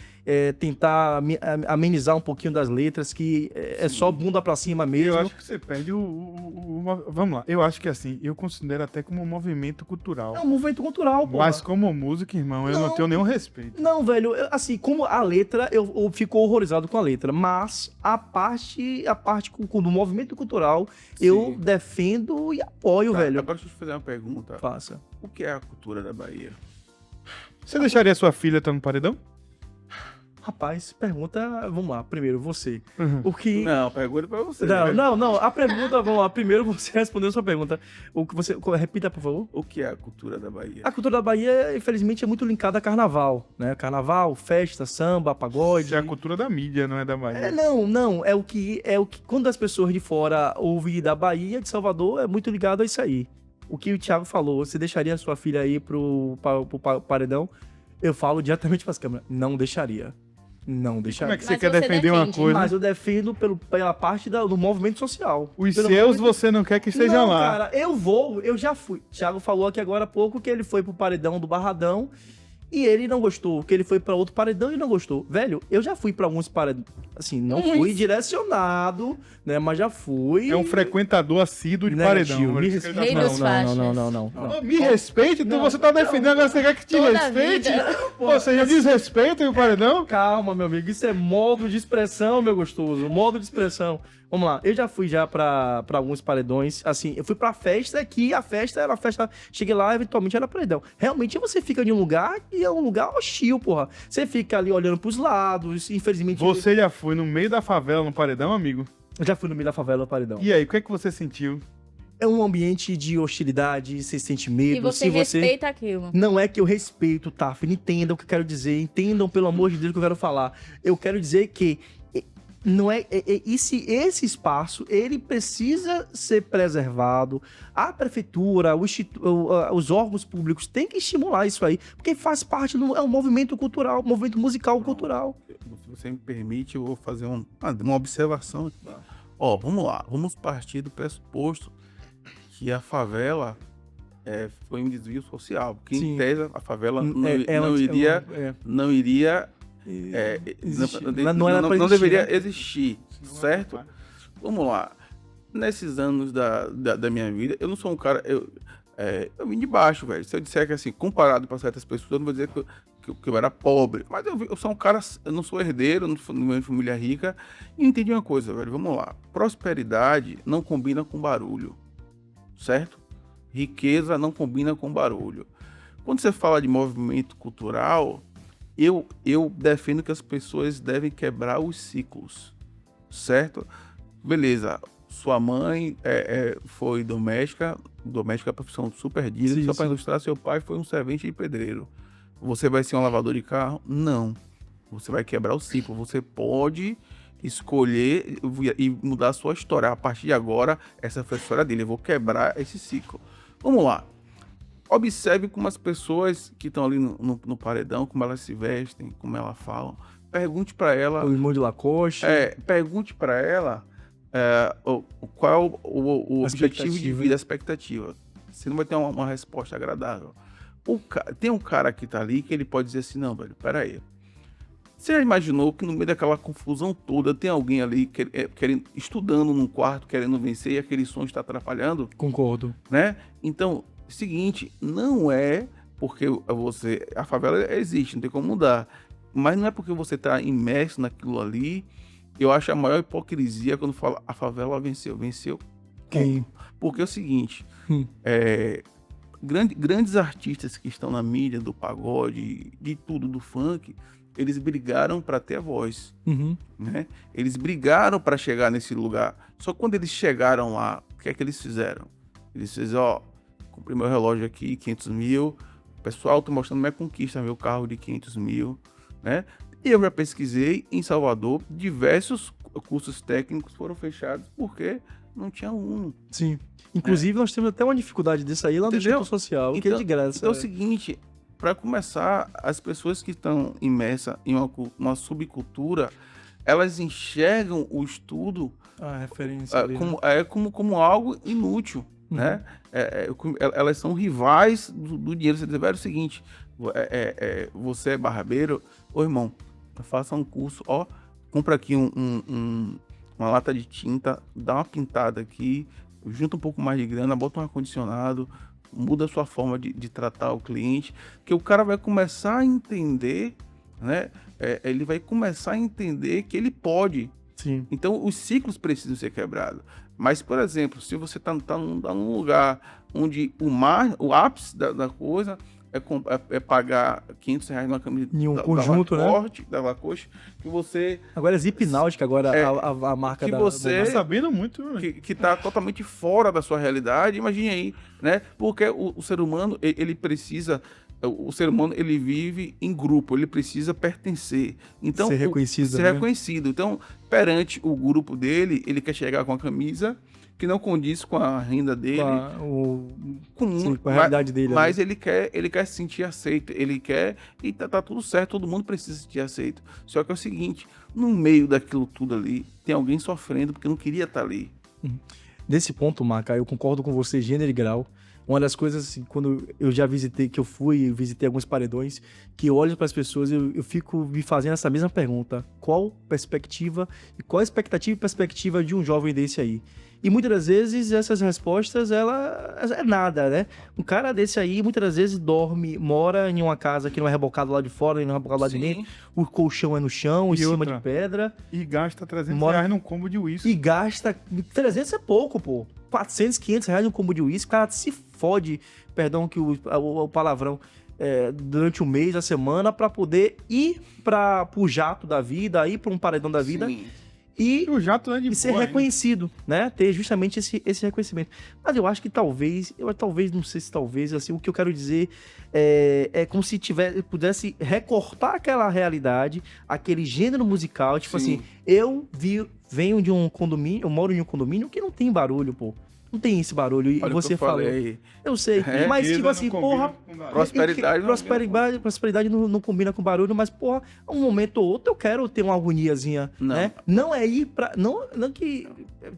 tentar amenizar um pouquinho das letras, que é só bunda pra cima mesmo. Eu acho que você perde vamos lá, eu acho que assim, eu considero até como um movimento cultural. É um movimento cultural, pô. Mas como música, irmão, eu não tenho nenhum respeito. Não, velho, assim, como a letra, eu fico horrorizado com a letra, mas a parte do movimento cultural, eu Sim. defendo e apoio, Tá, velho. Agora deixa eu te fazer uma pergunta. Faça. O que é a cultura da Bahia? Você deixaria sua filha estar no paredão? Rapaz, pergunta, vamos lá, primeiro você. Uhum. O que... Não, pergunta pra você. né? Não, a pergunta, vamos lá, primeiro você respondeu a sua pergunta. O que você, repita, por favor. O que é a cultura da Bahia? A cultura da Bahia, infelizmente, é muito linkada a carnaval, né? Carnaval, festa, samba, pagode. Isso é a cultura da mídia, não é da Bahia. Não, é o que quando as pessoas de fora ouvem da Bahia, de Salvador, é muito ligado a isso aí. O que o Thiago falou, você deixaria a sua filha aí pro paredão? Eu falo diretamente para as câmeras, não deixaria. Não Como deixaria. é que você Mas quer você defender uma defende. coisa? Mas eu defendo pela parte do movimento social. Os Pelo seus movimento- você não quer que estejam Não, lá. cara, eu já fui. Thiago falou aqui agora há pouco que ele foi pro paredão do Barradão e ele não gostou, que ele foi pra outro paredão e não gostou. Velho, eu já fui pra alguns paredões, assim, não fui direcionado, né, mas já fui. É um frequentador assíduo de Negativo, paredão. me É isso que ele tá Rei falando. dos não, faixas. não. Oh, me respeite? Então você tá defendendo, agora você quer que te Toda respeite? vida. Pô, você já desrespeita o paredão? Calma, meu amigo, isso é modo de expressão, meu gostoso, modo de expressão. Vamos lá, eu já fui pra alguns paredões, assim, eu fui pra festa, que a festa era festa, cheguei lá, eventualmente era paredão. Realmente você fica em um lugar que é um lugar hostil, porra. Você fica ali olhando pros lados, infelizmente... Você já foi no meio da favela no paredão, amigo? Eu já fui no meio da favela paredão. E aí, o que é que você sentiu? É um ambiente de hostilidade, você sente medo. E você se respeita aquilo. Não é que eu respeito, tá? Entendam o que eu quero dizer. Entendam, pelo amor de Deus, o que eu quero falar. Eu quero dizer que não esse espaço, ele precisa ser preservado. A prefeitura, os órgãos públicos têm que estimular isso aí, porque faz parte é um movimento cultural, um movimento musical cultural. Se você me permite, eu vou fazer uma observação. Ó, vamos lá. Vamos partir do pressuposto que a favela foi um desvio social. Porque, Sim. em tese, a favela É, não iria... Existir. não era pra existir, deveria né? existir, certo? Vamos lá. Nesses anos da minha vida, eu não sou um cara... Eu vim de baixo, velho. Se eu disser que, assim, comparado para certas pessoas, eu não vou dizer que eu era pobre. Mas eu sou um cara... Eu não sou herdeiro, não venho de família rica. E entendi uma coisa, velho. Vamos lá. Prosperidade não combina com barulho, certo? Riqueza não combina com barulho. Quando você fala de movimento cultural... Eu defendo que as pessoas devem quebrar os ciclos, certo? Beleza, sua mãe foi doméstica é profissão super digna, só para ilustrar, seu pai foi um servente de pedreiro. Você vai ser um lavador de carro? Não. Você vai quebrar o ciclo. Você pode escolher e mudar a sua história. A partir de agora, essa foi a história dele. Eu vou quebrar esse ciclo. Vamos lá. Observe como as pessoas que estão ali no paredão, como elas se vestem, como elas falam. Pergunte para ela... O irmão de Lacoste. Pergunte para ela qual é o objetivo de vida, a expectativa. Você não vai ter uma resposta agradável. Tem um cara que tá ali que ele pode dizer assim, não, velho, peraí. Você já imaginou que no meio daquela confusão toda tem alguém ali estudando num quarto, querendo vencer e aquele som está atrapalhando? Concordo. Né? Então... Seguinte, não é porque a favela existe, não tem como mudar, mas não é porque você está imerso naquilo ali. Eu acho a maior hipocrisia quando fala a favela venceu Quem? Porque é o seguinte, Hum. grandes artistas que estão na mídia do pagode, de tudo, do funk, eles brigaram para ter a voz, Uhum. né? Eles brigaram para chegar nesse lugar. Só que quando eles chegaram lá, o que é que eles fizeram? Eles fizeram, ó, comprei meu relógio aqui, 500 mil. Pessoal, tô mostrando minha conquista, meu carro de 500 mil, né? E eu já pesquisei em Salvador, diversos cursos técnicos foram fechados porque não tinha aluno. Sim. Inclusive, nós temos até uma dificuldade disso aí lá no Entendeu? Instituto Social, que é de graça. Então é o seguinte, para começar, as pessoas que estão imersas em uma subcultura, elas enxergam o estudo A referência ali, né? como algo inútil, né? Elas são rivais do dinheiro. Você diz, velho, é o seguinte, você é barbeiro, ô irmão, faça um curso, ó, compra aqui uma lata de tinta, dá uma pintada aqui, junta um pouco mais de grana, bota um ar-condicionado, muda a sua forma de tratar o cliente, que o cara vai começar a entender, né? Ele vai começar a entender que ele pode. Sim. Então, os ciclos precisam ser quebrados. Mas, por exemplo, se você tá num lugar onde o ápice da coisa é pagar R$500 numa camisa Em um conjunto, da Lacoste, que você... Agora é Zip Náutica, agora a marca que da... você- Tá sabendo muito, né? que está totalmente fora da sua realidade, imagine aí, né? Porque o ser humano, ele precisa... O ser humano, ele vive em grupo, ele precisa pertencer. Então, Ser reconhecido, ser né? reconhecido. Então, perante o grupo dele, ele quer chegar com a camisa que não condiz com a renda dele, Sim, com a realidade dele. mas ele quer se sentir aceito, ele quer, e tá tudo certo, todo mundo precisa se sentir aceito. Só que é o seguinte, no meio daquilo tudo ali, tem alguém sofrendo porque não queria estar ali. Nesse ponto, Maca, eu concordo com você, gênero e grau. Uma das coisas, assim, quando eu já visitei, que eu visitei alguns paredões, que eu olho para as pessoas, eu fico me fazendo essa mesma pergunta. Qual perspectiva e qual a expectativa e perspectiva de um jovem desse aí? E muitas das vezes essas respostas, ela é nada, né? Um cara desse aí, muitas das vezes mora em uma casa que não é rebocado lá de fora, não é rebocado lá de dentro. O colchão é no chão, em E cima outra? de pedra. E gasta R$300 Mora- num combo de uísque. E gasta 300 é pouco, pô. 400, 500 reais um combo de uísque, o cara se fode, perdão que o palavrão, durante um mês, a semana, pra poder ir pro jato da vida, ir pra um paredão da vida Sim. e E o jato é de ser boa, reconhecido, né? Ter justamente esse reconhecimento. Mas eu acho que não sei se talvez, assim, o que eu quero dizer é como se pudesse recortar aquela realidade, aquele gênero musical, tipo Sim. assim, venho de um condomínio, eu moro em um condomínio que não tem barulho, pô. Não tem esse barulho. E Olha o que você eu falou. falei. Eu sei. Mas, Riqueza tipo não assim, combina porra. com barulho. Prosperidade Prosperidade não combina com barulho, mas, porra, um momento ou outro eu quero ter uma agoniazinha, Não. né? Não é ir pra... Não que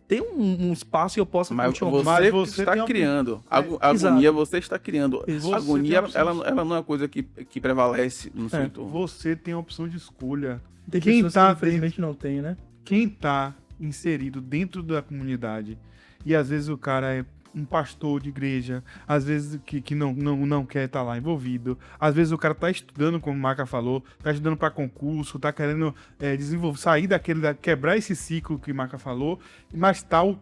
tem um espaço que eu possa Mas curtir uma- você, você está tem uma- criando. Exato. Agonia você está criando. Você Agonia, tem uma- ela não é uma coisa que prevalece no seu entorno. Você tem a opção de escolha. Tem Quem pessoas tá que infelizmente não tem, né? Quem tá inserido dentro da comunidade, e às vezes o cara é um pastor de igreja, às vezes que não quer estar lá envolvido, às vezes o cara tá estudando, como o Maca falou, tá estudando para concurso, tá querendo sair quebrar esse ciclo que o Maca falou, mas tá o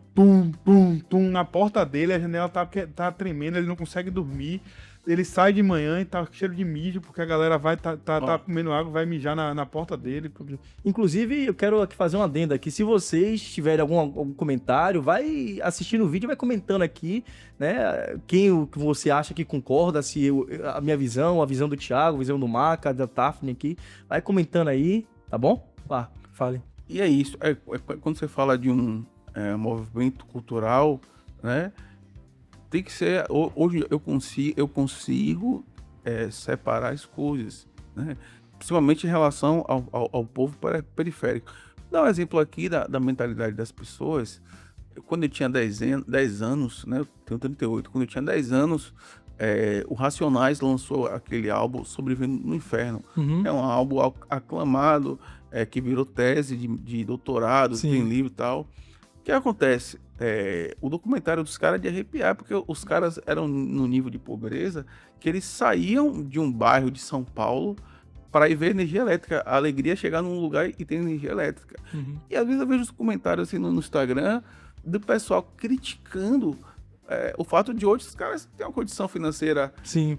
tum na porta dele, a janela tá tremendo, ele não consegue dormir. Ele sai de manhã e tá cheiro de mijo, porque a galera vai tá comendo água, vai mijar na porta dele. Inclusive, eu quero aqui fazer uma adenda aqui. Se vocês tiverem algum comentário, vai assistindo o vídeo e vai comentando aqui, né? Quem que você acha que concorda, se a minha visão, a visão do Thiago, a visão do Maca, da Tafne aqui. Vai comentando aí, tá bom? Vá, fale. E é isso. Quando você fala de um movimento cultural, né? Tem que ser... Hoje eu consigo separar as coisas, né? Principalmente em relação ao povo periférico. Vou dar um exemplo aqui da mentalidade das pessoas. Quando eu tinha 10 anos, né? Eu tenho 38. Quando eu tinha 10 anos, o Racionais lançou aquele álbum Sobrevivendo no Inferno. Uhum. É um álbum aclamado, que virou tese de doutorado, Sim. tem livro e tal. O que acontece? O documentário dos caras é de arrepiar, porque os caras eram no nível de pobreza que eles saíam de um bairro de São Paulo para ir ver energia elétrica. A alegria é chegar num lugar e ter energia elétrica. Uhum. E às vezes eu vejo os comentários assim no Instagram do pessoal criticando o fato de hoje os caras têm uma condição financeira Sim.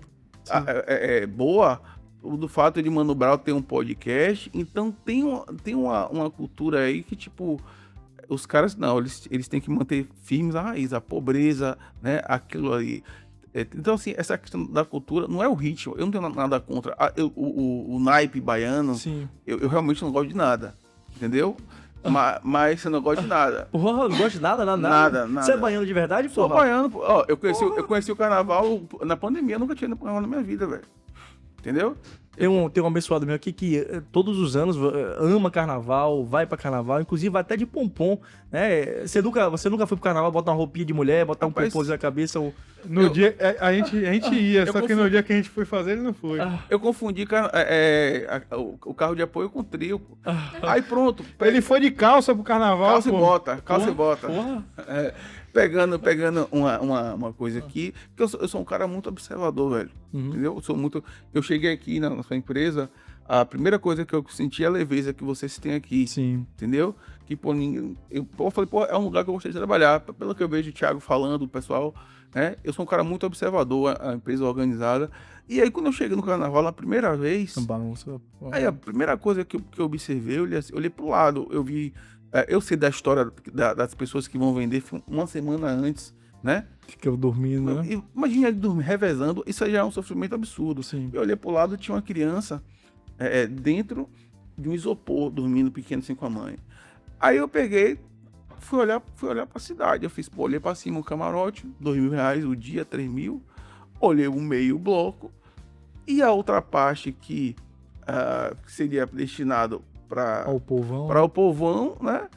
boa, do fato de Mano Brown ter um podcast. Então tem uma cultura aí que, tipo, os caras, não, eles têm que manter firmes a raiz, a pobreza, né, aquilo ali. Então, assim, essa questão da cultura não é o ritmo, eu não tenho nada contra. O naipe baiano, Sim. eu realmente não gosto de nada, entendeu? Mas eu não gosto de nada. Porra, não gosto de nada. Nada. Você é baiano de verdade, Sou porra? baiano, pô. Ó, eu conheci o carnaval na pandemia, eu nunca tinha ido pro carnaval na minha vida, velho. Entendeu? Tem um abençoado meu aqui que todos os anos ama carnaval, vai pra carnaval, inclusive vai até de pompom, né? Você nunca foi pro carnaval, bota uma roupinha de mulher, botar um pomponzinho na cabeça. No dia, a gente ia, só que no dia que a gente foi fazer, ele não foi. Eu confundi o carro de apoio com o trio. Pô. Aí pronto. Ele foi de calça pro carnaval, Calça e pô. bota, calça e bota. Porra. Pegando uma coisa aqui, que eu sou um cara muito observador, velho. Entendeu? Eu cheguei aqui na sua empresa, a primeira coisa que eu senti é a leveza que vocês têm aqui. Sim. Entendeu? Que, pô, eu falei, pô, é um lugar que eu gostaria de trabalhar. Pelo que eu vejo o Thiago falando, o pessoal, né? Eu sou um cara muito observador, a empresa organizada. E aí, quando eu cheguei no carnaval, na primeira vez, aí a primeira coisa que eu observei, eu olhei pro lado, eu vi. Eu sei da história das pessoas que vão vender uma semana antes, né? Fica eu dormindo, né? Imagina ele dormir, revezando, isso aí já é um sofrimento absurdo. Sim. Eu olhei pro lado, tinha uma criança dentro de um isopor, dormindo pequeno assim com a mãe. Aí eu peguei, fui olhar pra cidade, eu fiz, olhei pra cima um camarote, R$2.000 o dia, 3.000, olhei o meio bloco, e a outra parte que seria destinado para o povão. Para o povão, né?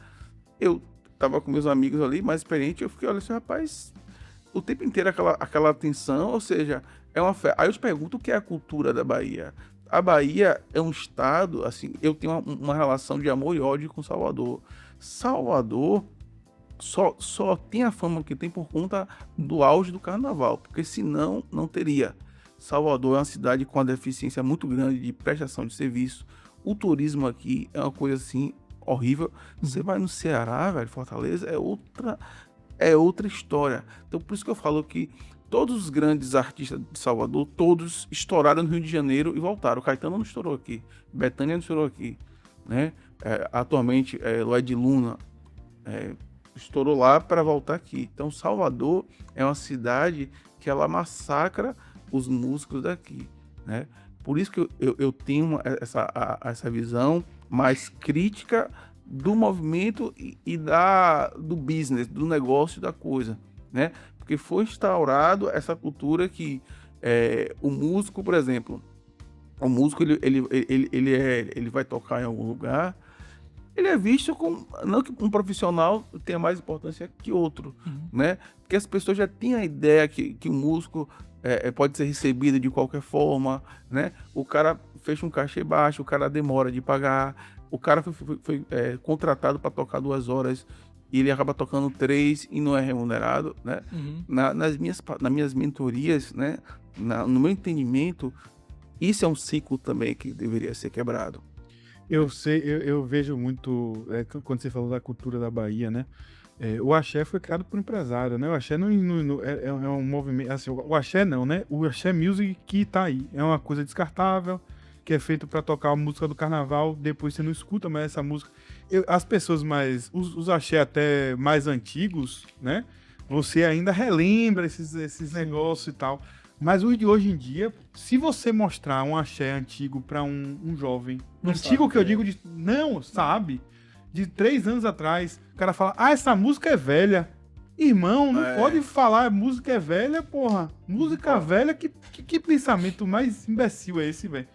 Eu tava com meus amigos ali, mais experientes, eu fiquei olhando assim, rapaz, o tempo inteiro aquela atenção, ou seja, é uma fé. Aí eu te pergunto o que é a cultura da Bahia. A Bahia é um estado, assim, eu tenho uma relação de amor e ódio com Salvador. Salvador só tem a fama que tem por conta do auge do carnaval, porque senão não teria. Salvador é uma cidade com uma deficiência muito grande de prestação de serviço. O turismo aqui é uma coisa assim horrível. Você vai no Ceará, velho, Fortaleza, é outra história. Então por isso que eu falo que todos os grandes artistas de Salvador, todos estouraram no Rio de Janeiro e voltaram. O Caetano não estourou aqui, Bethânia não estourou aqui, né? Atualmente, Lloyd Luna estourou lá para voltar aqui. Então Salvador é uma cidade que ela massacra os músicos daqui, né? Por isso que eu tenho essa visão mais crítica do movimento e do business, do negócio da coisa, né? Porque foi instaurado essa cultura que o músico, por exemplo, o músico ele vai tocar em algum lugar, ele é visto como, não que um profissional tenha mais importância que outro, né? Porque as pessoas já têm a ideia que o músico pode ser recebido de qualquer forma, né? O cara fecha um cachê baixo, o cara demora de pagar, o cara foi contratado para tocar 2 horas e ele acaba tocando 3 e não é remunerado, né? Nas minhas mentorias, né? No meu entendimento, isso é um ciclo também que deveria ser quebrado. Eu sei, eu vejo muito, quando você falou da cultura da Bahia, né? O axé foi criado por empresário, né? O axé é um movimento, assim, o axé não, né? O axé music que tá aí, é uma coisa descartável, que é feito para tocar a música do carnaval, depois você não escuta mais essa música. As pessoas os axé até mais antigos, né? Você ainda relembra esses negócios e tal. Mas o de hoje em dia, se você mostrar um axé antigo para um jovem, antigo que eu digo não sabe, de 3 anos atrás, o cara fala, essa música é velha. Irmão, não pode falar música é velha, porra. Música velha, que pensamento mais imbecil é esse, velho?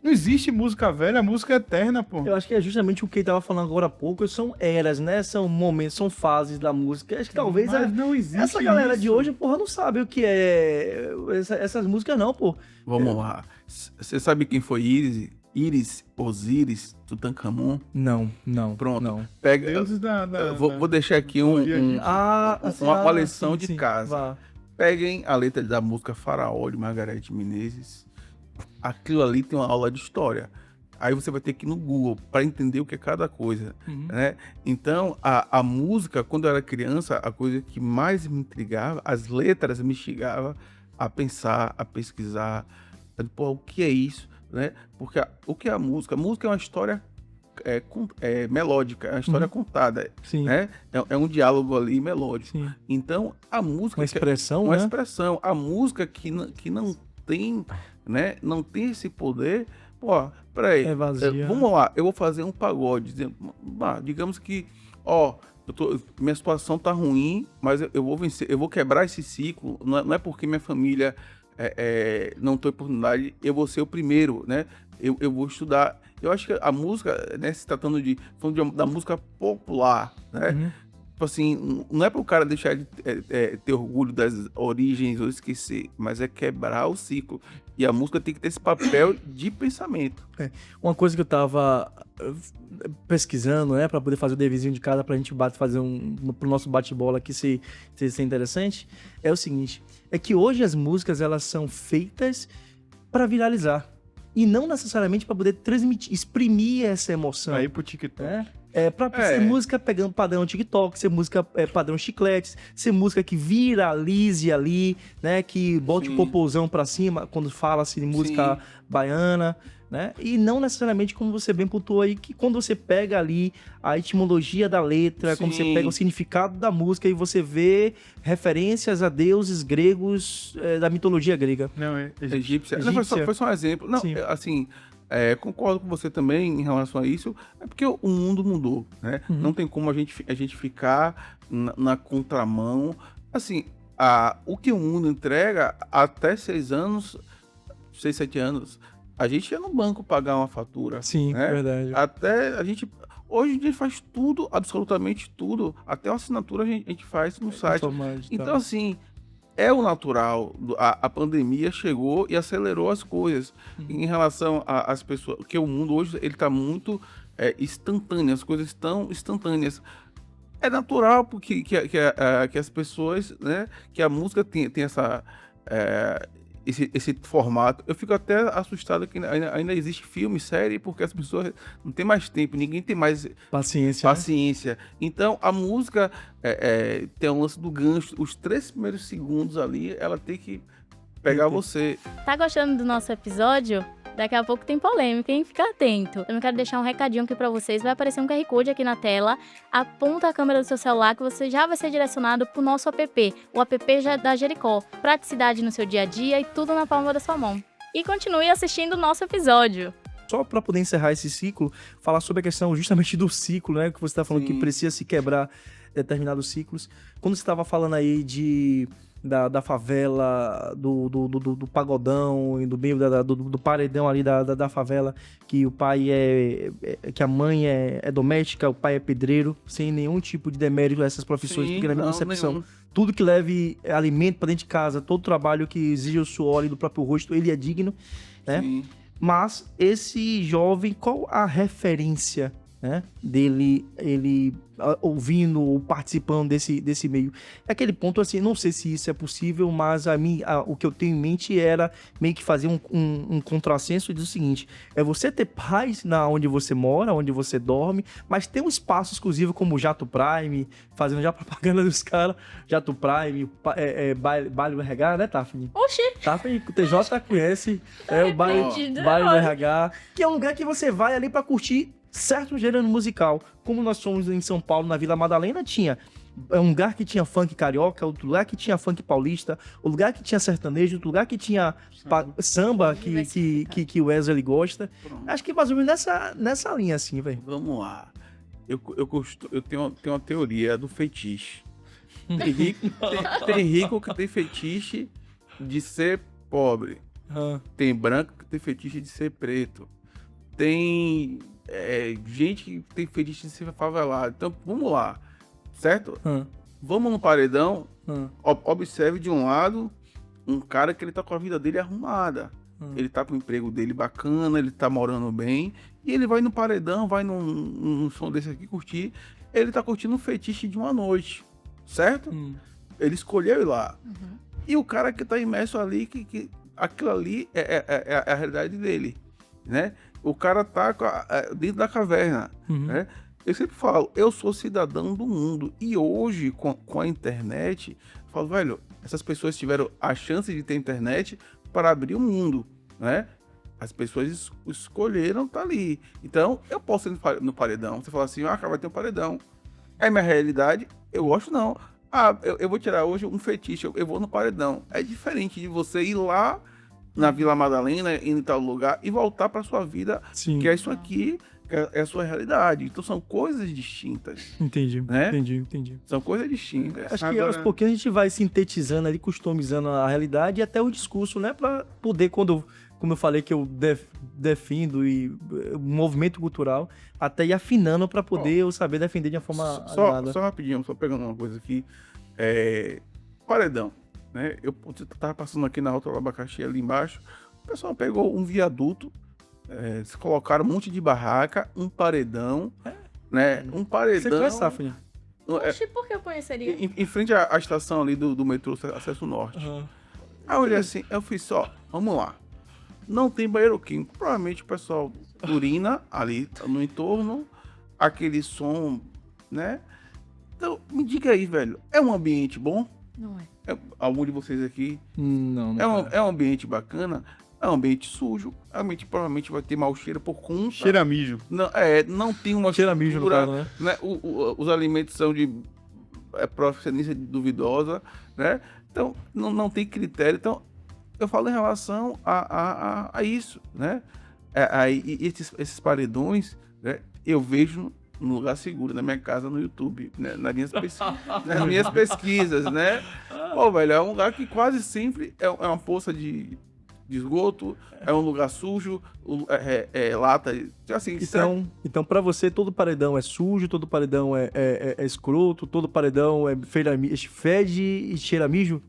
Não existe música velha, a música é eterna, pô. Eu acho que é justamente o que ele tava falando agora há pouco, são eras, né? São momentos, são fases da música. Acho que talvez não existe essa galera isso. de hoje, porra, não sabe o que é essas músicas não, pô. Vamos lá. Você sabe quem foi Íris, Osíris, Tutankhamon? Não. Pronto. Não. Pega, Deuses vou deixar aqui uma lição de casa. Vá. Peguem a letra da música Faraó, de Margareth Menezes. Aquilo ali tem uma aula de história. Aí você vai ter que ir no Google para entender o que é cada coisa, Uhum. né? Então, a música, quando eu era criança, a coisa que mais me intrigava, as letras me instigavam a pensar, a pesquisar. Pô, o que é isso, né? Porque o que é a música? A música é uma história melódica, é uma história contada, Sim. né? É um diálogo ali melódico. Sim. Então, a música... Uma expressão, uma né? expressão. A música que não tem, né? Não tem esse poder... Pô, peraí. É vazia. Vamos lá, eu vou fazer um pagode. Digamos que, minha situação tá ruim, mas eu vou vencer, eu vou quebrar esse ciclo. Não é porque minha família não tem oportunidade, eu vou ser o primeiro, né? Eu vou estudar. Eu acho que a música, né, se tratando da música popular, né? Uhum. Tipo assim, não é pro cara deixar de ter orgulho das origens ou esquecer, mas é quebrar o ciclo. E a música tem que ter esse papel de pensamento. Uma coisa que eu tava pesquisando, né, pra poder fazer o deverzinho de casa pra gente fazer pro nosso bate-bola aqui ser interessante, é o seguinte, é que hoje as músicas, elas são feitas pra viralizar. E não necessariamente pra poder transmitir, exprimir essa emoção. Aí pro TikTok. Pra ser música pegando padrão TikTok, ser música padrão chicletes, ser música que viralize ali, né? Que bote o popozão pra cima quando fala assim de música baiana, né? E não necessariamente, como você bem pontuou aí, que quando você pega ali a etimologia da letra, quando você pega o significado da música e você vê referências a deuses gregos da mitologia grega. Não, é Egípcia. Não, Egípcia. foi só um exemplo. Não, Sim. assim, concordo com você também em relação a isso, é porque o mundo mudou, né? Uhum. Não tem como a gente ficar na contramão. Assim, o que o mundo entrega até 6 anos, 6, 7 anos, a gente ia no banco pagar uma fatura. Sim, né? verdade. Até a gente... Hoje a gente faz tudo, absolutamente tudo. Até uma assinatura a gente faz no site. Então, assim, é o natural. A pandemia chegou e acelerou as coisas. Em relação às pessoas... Porque o mundo hoje ele está muito instantâneo. As coisas estão instantâneas. É natural porque que as pessoas... né, que a música tem essa... Esse formato. Eu fico até assustado que ainda existe filme, série, porque as pessoas não têm mais tempo, ninguém tem mais paciência. Né? Então, a música tem um lance do gancho. Os 3 primeiros segundos ali, ela tem que pegar você. Tá gostando do nosso episódio? Daqui a pouco tem polêmica, hein? Fica atento. Também quero deixar um recadinho aqui pra vocês. Vai aparecer um QR Code aqui na tela. Aponta a câmera do seu celular que você já vai ser direcionado pro nosso app. O app da Jericó. Praticidade no seu dia a dia e tudo na palma da sua mão. E continue assistindo o nosso episódio. Só para poder encerrar esse ciclo, falar sobre a questão justamente do ciclo, né? Que você está falando que precisa se quebrar determinados ciclos. Quando você estava falando aí da favela, do pagodão, e do meio do paredão ali da favela, que o pai que a mãe é doméstica, o pai é pedreiro, sem nenhum tipo de demérito a essas profissões, porque na minha concepção, tudo que leve alimento para dentro de casa, todo trabalho que exige o suor do próprio rosto, ele é digno, né? Sim. Mas esse jovem, qual a referência, né, dele, ele ouvindo ou participando desse meio? É aquele ponto assim, não sei se isso é possível, mas o que eu tenho em mente era meio que fazer um contrassenso e dizer o seguinte, é você ter paz onde você mora, onde você dorme, mas ter um espaço exclusivo como o Jato Prime, fazendo já propaganda dos caras, Jato Prime, Baile do RH, né, Tafni? Oxi! Tafni, o TJ conhece, o Baile do RH, que é um lugar que você vai ali pra curtir certo gênero musical. Como nós somos em São Paulo, na Vila Madalena, tinha um lugar que tinha funk carioca, outro lugar que tinha funk paulista, o lugar que tinha sertanejo, outro lugar que tinha samba que o Wesley gosta. Pronto. Acho que mais ou menos nessa linha, assim, velho. Vamos lá. Eu tenho uma teoria do fetiche. Tem rico que tem fetiche de ser pobre. Tem branco que tem fetiche de ser preto. Tem gente que tem fetiche de ser favelado. Então, vamos lá. Certo? Vamos no paredão. Observe de um lado um cara que ele tá com a vida dele arrumada. Ele tá com o emprego dele bacana, ele tá morando bem. E ele vai no paredão, vai num som desse aqui curtir. Ele tá curtindo um fetiche de uma noite. Certo? Ele escolheu ir lá. E o cara que tá imerso ali, que aquilo ali é a realidade dele. Né? O cara tá dentro da caverna, né? Eu sempre falo, eu sou cidadão do mundo. E hoje, com a internet, eu falo, velho, essas pessoas tiveram a chance de ter internet para abrir o mundo, né? As pessoas escolheram estar ali. Então, eu posso ir no paredão. Você fala assim, vai ter um paredão. É minha realidade? Eu gosto não. Eu vou tirar hoje um fetiche, eu vou no paredão. É diferente de você ir lá na Vila Madalena, ir em tal lugar e voltar para sua vida, Sim. que é isso aqui, que é a sua realidade. Então, são coisas distintas. Entendi, Né? entendi. São coisas distintas. Acho que aos pouquinhos a gente vai sintetizando ali, customizando a realidade e até o discurso, né? Pra poder, como eu falei que eu defendo e o movimento cultural, até ir afinando pra poder eu saber defender de uma forma alinhada. Só rapidinho, só pegando uma coisa aqui. Paredão, né? Eu tava passando aqui na Rota do Abacaxi, ali embaixo. O pessoal pegou um viaduto, se colocaram um monte de barraca, um paredão, né? Um paredão. Você conhece, Safra? Oxi, por que eu conheceria? Em frente à estação ali do metrô Acesso Norte. Aí eu olhei assim, eu fiz vamos lá. Não tem banheiro químico. Provavelmente o pessoal urina ali no entorno, aquele som, né? Então, me diga aí, velho, é um ambiente bom? Não é. Algum de vocês aqui? Não. É um ambiente bacana? É um ambiente sujo? Provavelmente vai ter mau cheiro por conta. Cheira a mijo. Não tem uma Cheira a mijo, no estrutura, caso, né? Os alimentos são de procedência duvidosa, né? Então, não tem critério. Então, eu falo em relação a isso, né? E esses paredões, né? Eu vejo num lugar seguro, na minha casa, no YouTube, né? nas minhas pesquisas, né? Pô, velho, é um lugar que quase sempre é uma poça de esgoto, é um lugar sujo, lata, assim... Então, pra você, todo paredão é sujo, todo paredão é escroto, todo paredão fede e cheira a mijo?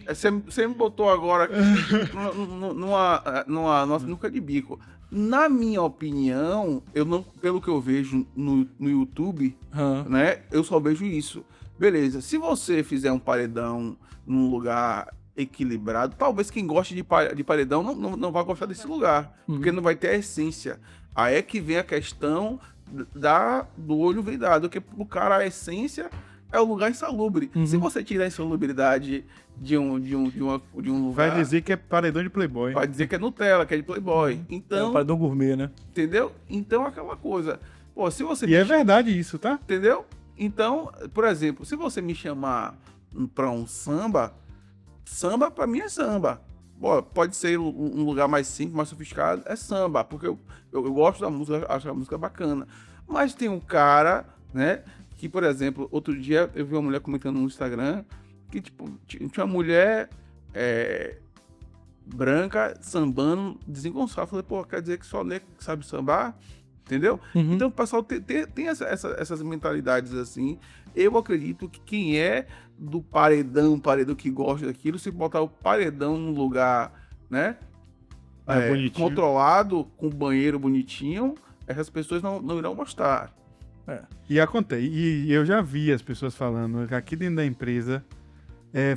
Você me botou agora aqui numa sinuca de bico. Na minha opinião, pelo que eu vejo no YouTube, né, eu só vejo isso. Beleza, se você fizer um paredão num lugar equilibrado, talvez quem goste de paredão não vai gostar desse lugar, porque não vai ter a essência. Aí é que vem a questão do olho vendado, porque pro cara a essência é o lugar insalubre. Se você tirar a insalubridade de um lugar... Vai dizer que é paredão de Playboy. Vai dizer que é Nutella, que é de Playboy. Então, É um paredão gourmet, né? entendeu? Então, aquela coisa... Pô, se você... E é verdade isso, tá? Entendeu? Então, por exemplo, se você me chamar pra um samba pra mim é samba. Pô, pode ser um lugar mais simples, mais sofisticado, é samba, porque eu gosto da música, acho a música bacana. Mas tem um cara, né, que, por exemplo, outro dia eu vi uma mulher comentando no Instagram que, tipo, tinha uma mulher branca sambando desengonçado. Eu falei, pô, quer dizer que só nego sabe sambar? Entendeu? Então o pessoal tem essas mentalidades assim. Eu acredito que quem é do paredão que gosta daquilo, se botar o paredão num lugar, né, controlado, com banheiro bonitinho, essas pessoas não irão gostar. E acontece, e eu já vi as pessoas falando, aqui dentro da empresa,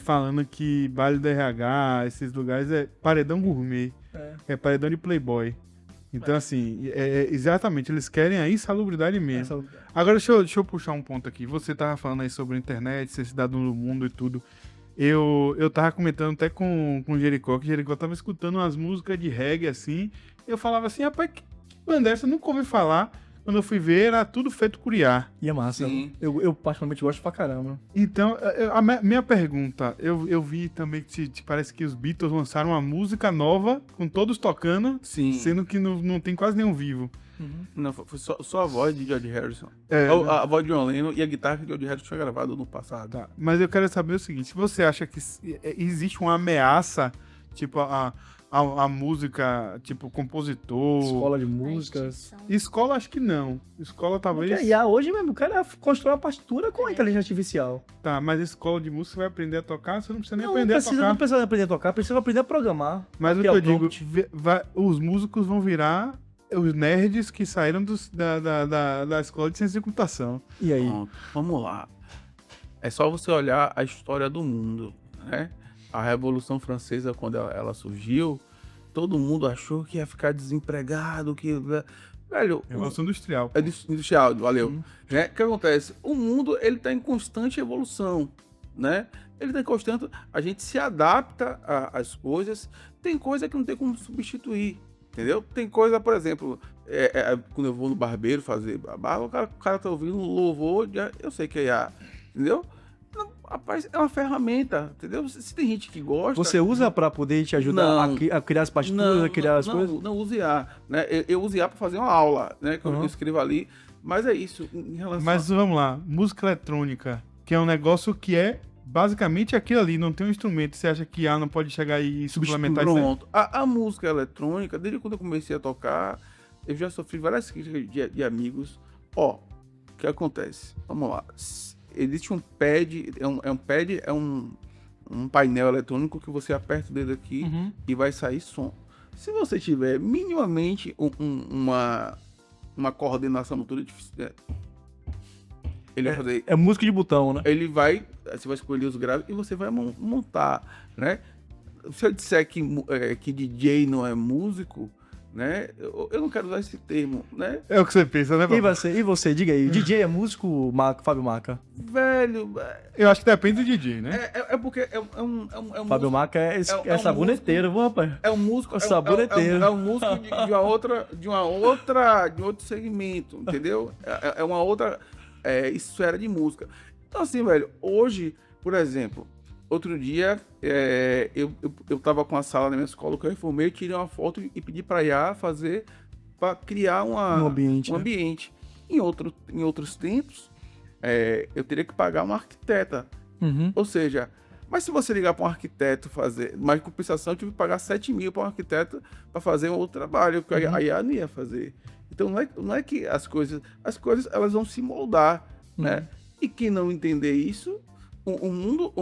falando que baile do RH, esses lugares é paredão gourmet, é paredão de Playboy. Então, assim, exatamente, eles querem a insalubridade mesmo. Agora, deixa eu puxar um ponto aqui. Você tava falando aí sobre a internet, ser cidadão do mundo e tudo. Eu tava comentando até com o Jericó, que o Jericó tava escutando umas músicas de reggae, assim. Eu falava assim, rapaz, que banda é essa? Eu nunca ouvi falar. Quando eu fui ver, era tudo feito por IA. E é massa. Sim. Eu particularmente gosto pra caramba. Então, minha pergunta, eu vi também que parece que os Beatles lançaram uma música nova, com todos tocando, Sim. sendo que não tem quase nenhum vivo. Não, foi só a voz de George Harrison. Né? A voz de John Lennon e a guitarra que George Harrison tinha gravado no passado. Tá, mas eu quero saber o seguinte, se você acha que existe uma ameaça, tipo, a música, tipo, compositor... Escola de músicas. Escola, acho que não. Escola, talvez... Porque IA hoje mesmo, o cara constrói a partitura com a inteligência artificial. Tá, mas escola de música você vai aprender a tocar, você não precisa nem Não aprender a tocar. Não precisa aprender a tocar, precisa aprender a programar. Mas o que criar eu o digo, prompt. os músicos vão virar os nerds que saíram da escola de ciência de computação. E aí? Pronto, vamos lá. É só você olhar a história do mundo, né? A Revolução Francesa, quando ela surgiu, todo mundo achou que ia ficar desempregado, que... Velho, Revolução industrial. é industrial, valeu. Né? O que acontece? O mundo, ele tá em constante evolução, né? Ele tá em constante... A gente se adapta às coisas. Tem coisa que não tem como substituir, entendeu? Tem coisa, por exemplo, quando eu vou no barbeiro fazer barba, o cara tá ouvindo um louvor, eu sei que é entendeu? Não, rapaz, é uma ferramenta, entendeu? Se tem gente que gosta... Você usa pra poder te ajudar a criar as partituras, a criar as coisas? Não uso IA, né? Eu uso IA pra fazer uma aula, né? Que eu escrevo ali. Mas é isso, em relação Mas vamos lá, música eletrônica, que é um negócio que é basicamente aquilo ali, não tem um instrumento. Você acha que IA não pode chegar e suplementar isso aí? Pronto. A música eletrônica, desde quando eu comecei a tocar, eu já sofri várias críticas de amigos. Ó, o que acontece? Vamos lá. Existe um pad, um painel eletrônico que você aperta o dedo aqui e vai sair som. Se você tiver minimamente uma coordenação motora difícil, ele vai fazer... É música de botão, né? Você vai escolher os graves e você vai montar, né? Se eu disser que DJ não é músico, né? Eu não quero usar esse termo, né? É o que você pensa, né, Fábio? E você, diga aí, DJ é músico, Fábio Maca? Velho... Eu acho que depende do DJ, né? É porque é um Fábio Maca é saboneteiro, viu, rapaz? É um músico... É saboneteiro. É um músico de outro segmento, entendeu? É uma outra esfera de música. Então, assim, velho, hoje, por exemplo... Outro dia, eu tava com a sala na minha escola que eu reformei, tirei uma foto e pedi pra IA fazer, pra criar um ambiente. Em outros tempos, eu teria que pagar uma arquiteta. Ou seja, mas se você ligar pra um arquiteto fazer, mas em compensação eu tive que pagar 7 mil pra um arquiteto pra fazer um outro trabalho, que a IA não ia fazer. Então não é que as coisas elas vão se moldar, né? E quem não entender isso... O mundo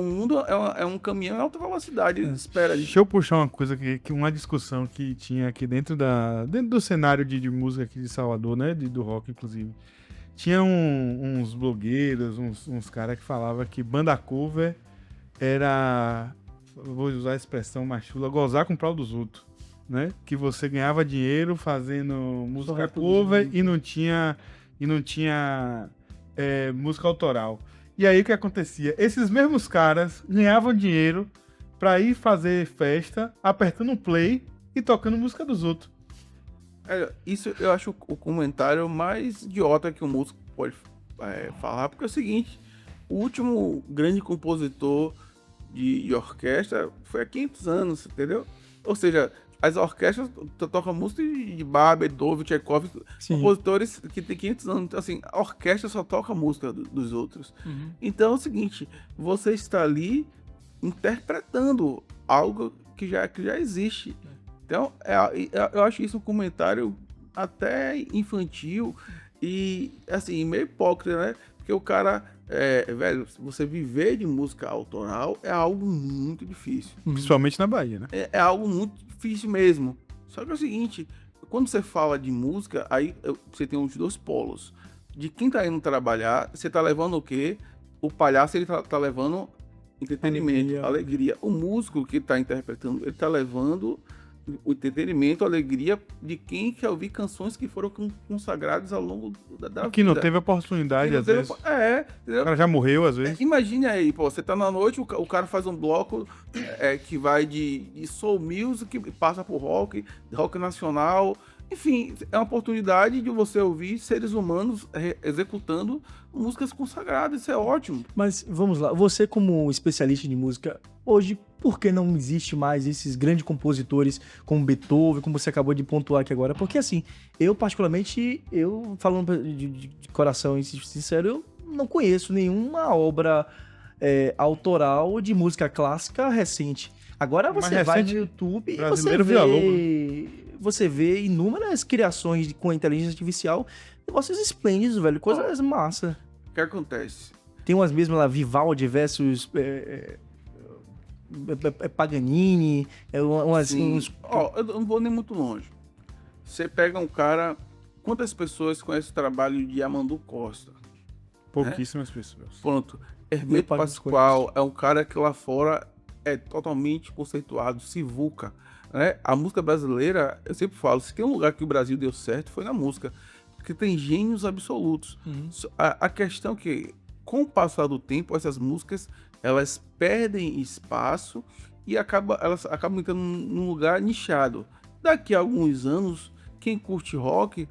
é um caminhão em alta velocidade. Espera. Deixa eu puxar uma coisa que uma discussão que tinha aqui dentro do cenário de música aqui de Salvador, né? Do rock, inclusive. Tinha uns blogueiros, uns caras que falavam que banda cover era, vou usar a expressão mais chula, gozar com o pau dos outros, né? Que você ganhava dinheiro fazendo música cover e não tinha música autoral. E aí o que acontecia? Esses mesmos caras ganhavam dinheiro pra ir fazer festa, apertando um play e tocando música dos outros. Isso eu acho o comentário mais idiota que o músico pode falar, porque é o seguinte, o último grande compositor de orquestra foi há 500 anos, entendeu? Ou seja, as orquestras tocam música de Bach, Beethoven, Tchaikovsky, compositores que têm 500 anos. Então, assim, a orquestra só toca a música dos outros. Então é o seguinte, você está ali interpretando algo que já existe. Então, eu acho isso um comentário até infantil e, assim, meio hipócrita, né? Porque o cara, velho, você viver de música autoral é algo muito difícil. Principalmente na Bahia, né? É algo muito difícil mesmo. Só que é o seguinte, quando você fala de música, aí você tem os dois polos. De quem tá indo trabalhar, você tá levando o quê? O palhaço, ele tá levando entretenimento, alegria. O músico que tá interpretando, ele tá levando o entretenimento, a alegria de quem quer ouvir canções que foram consagradas ao longo da vida. Que não teve oportunidade, às vezes. Entendeu? O cara já morreu, às vezes. Imagine aí, pô, você tá na noite, o cara faz um bloco que vai de soul music, passa por rock nacional. Enfim, é uma oportunidade de você ouvir seres humanos executando músicas consagradas, isso é ótimo. Mas vamos lá, você como especialista de música, hoje, por que não existe mais esses grandes compositores como Beethoven, como você acabou de pontuar aqui agora? Porque assim, eu particularmente, falando de coração sincero, eu não conheço nenhuma obra autoral de música clássica recente. Agora você vai no YouTube e você vê inúmeras criações com a inteligência artificial, negócios esplêndidos, velho, coisas massa. O que acontece? Tem umas mesmas lá, Vivaldi versus Paganini, eu não vou nem muito longe. Você pega um cara, quantas pessoas conhecem o trabalho de Amandu Costa? Pouquíssimas pessoas. Pronto. Hermeto Pascoal é um cara que lá fora é totalmente conceituado, Sivuca, né? A música brasileira, eu sempre falo, se tem um lugar que o Brasil deu certo, foi na música. Porque tem gênios absolutos. A questão é que, com o passar do tempo, essas músicas, elas perdem espaço e elas acabam entrando num lugar nichado. Daqui a alguns anos, quem curte rock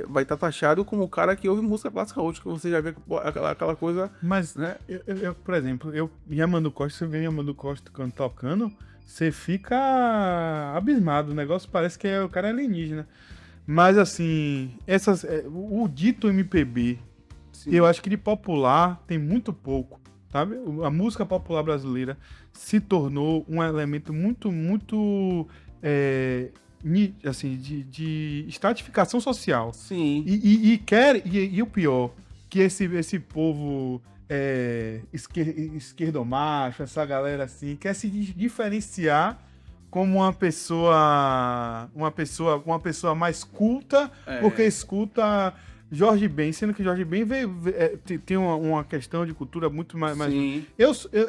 vai estar taxado como o cara que ouve música clássica hoje, que você já vê aquela coisa... Mas, né? eu, por exemplo, Yamandu Costa, você vê Yamandu Costa tocando, você fica abismado. O negócio parece que o cara é alienígena. Mas, assim, o dito MPB, Sim. eu acho que de popular tem muito pouco, sabe? A música popular brasileira se tornou um elemento muito, muito... assim, de estratificação social. Sim. E o pior, que esse povo esquerdomacho, essa galera assim, quer se diferenciar como uma pessoa mais culta, porque escuta Jorge Ben, sendo que Jorge Ben tem uma questão de cultura muito mais... Sim.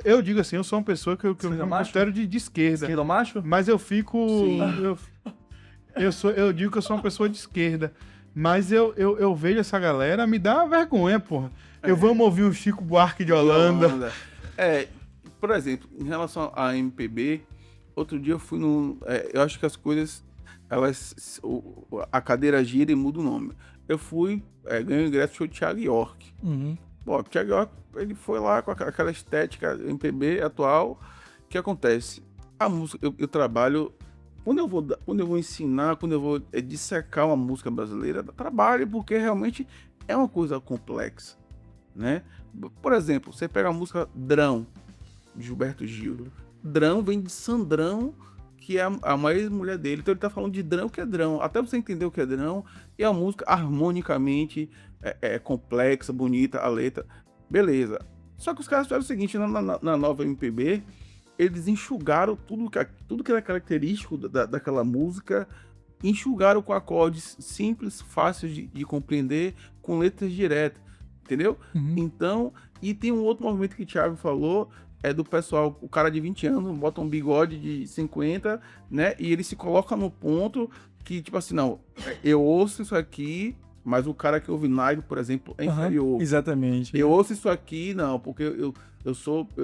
Eu digo assim, eu sou uma pessoa que eu me considero de esquerda. Esquerdo macho? Mas eu fico... Sim. Eu digo que eu sou uma pessoa de esquerda. Mas eu vejo essa galera, me dá vergonha, porra. Vamos ouvir o Chico Buarque de Holanda. Por exemplo, em relação à MPB, outro dia eu fui eu acho que as coisas, a cadeira gira e muda o nome. Eu fui, ganhei o ingresso, show de Thiago York. Bom, o Thiago York, ele foi lá com aquela estética MPB atual. O que acontece? A música, eu trabalho... Quando eu vou ensinar, quando eu vou dissecar uma música brasileira, trabalho, porque realmente é uma coisa complexa, né? Por exemplo, você pega a música Drão, de Gilberto Gil. Drão vem de Sandrão, que é a maior mulher dele. Então ele tá falando de Drão, que é Drão. Até você entender o que é Drão, e a música harmonicamente é complexa, bonita, a letra, beleza. Só que os caras fizeram o seguinte, na nova MPB... eles enxugaram tudo que era característico daquela música, enxugaram com acordes simples, fáceis de compreender, com letras diretas, entendeu? Então, e tem um outro movimento que o Thiago falou, do pessoal, o cara de 20 anos, bota um bigode de 50, né? E ele se coloca no ponto que, tipo assim, não, eu ouço isso aqui, mas o cara que ouve Naido, por exemplo, é inferior. Exatamente. Eu ouço isso aqui, não, porque eu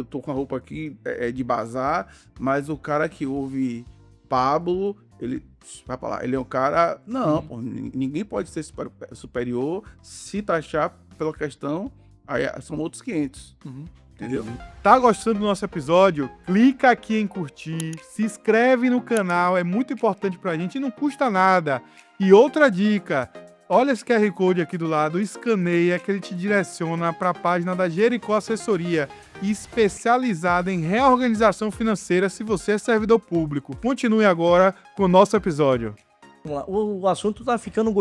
tô com a roupa aqui de bazar, mas o cara que ouve Pablo, ele vai pra lá, ele é um cara... Não, pô, ninguém pode ser superior se taxar pela questão, aí são outros 500, entendeu? Tá gostando do nosso episódio? Clica aqui em curtir, se inscreve no canal, é muito importante pra gente e não custa nada. E outra dica... Olha esse QR Code aqui do lado, escaneia que ele te direciona para a página da Jericó Assessoria, especializada em reorganização financeira se você é servidor público. Continue agora com o nosso episódio. Vamos lá. O assunto vai ficando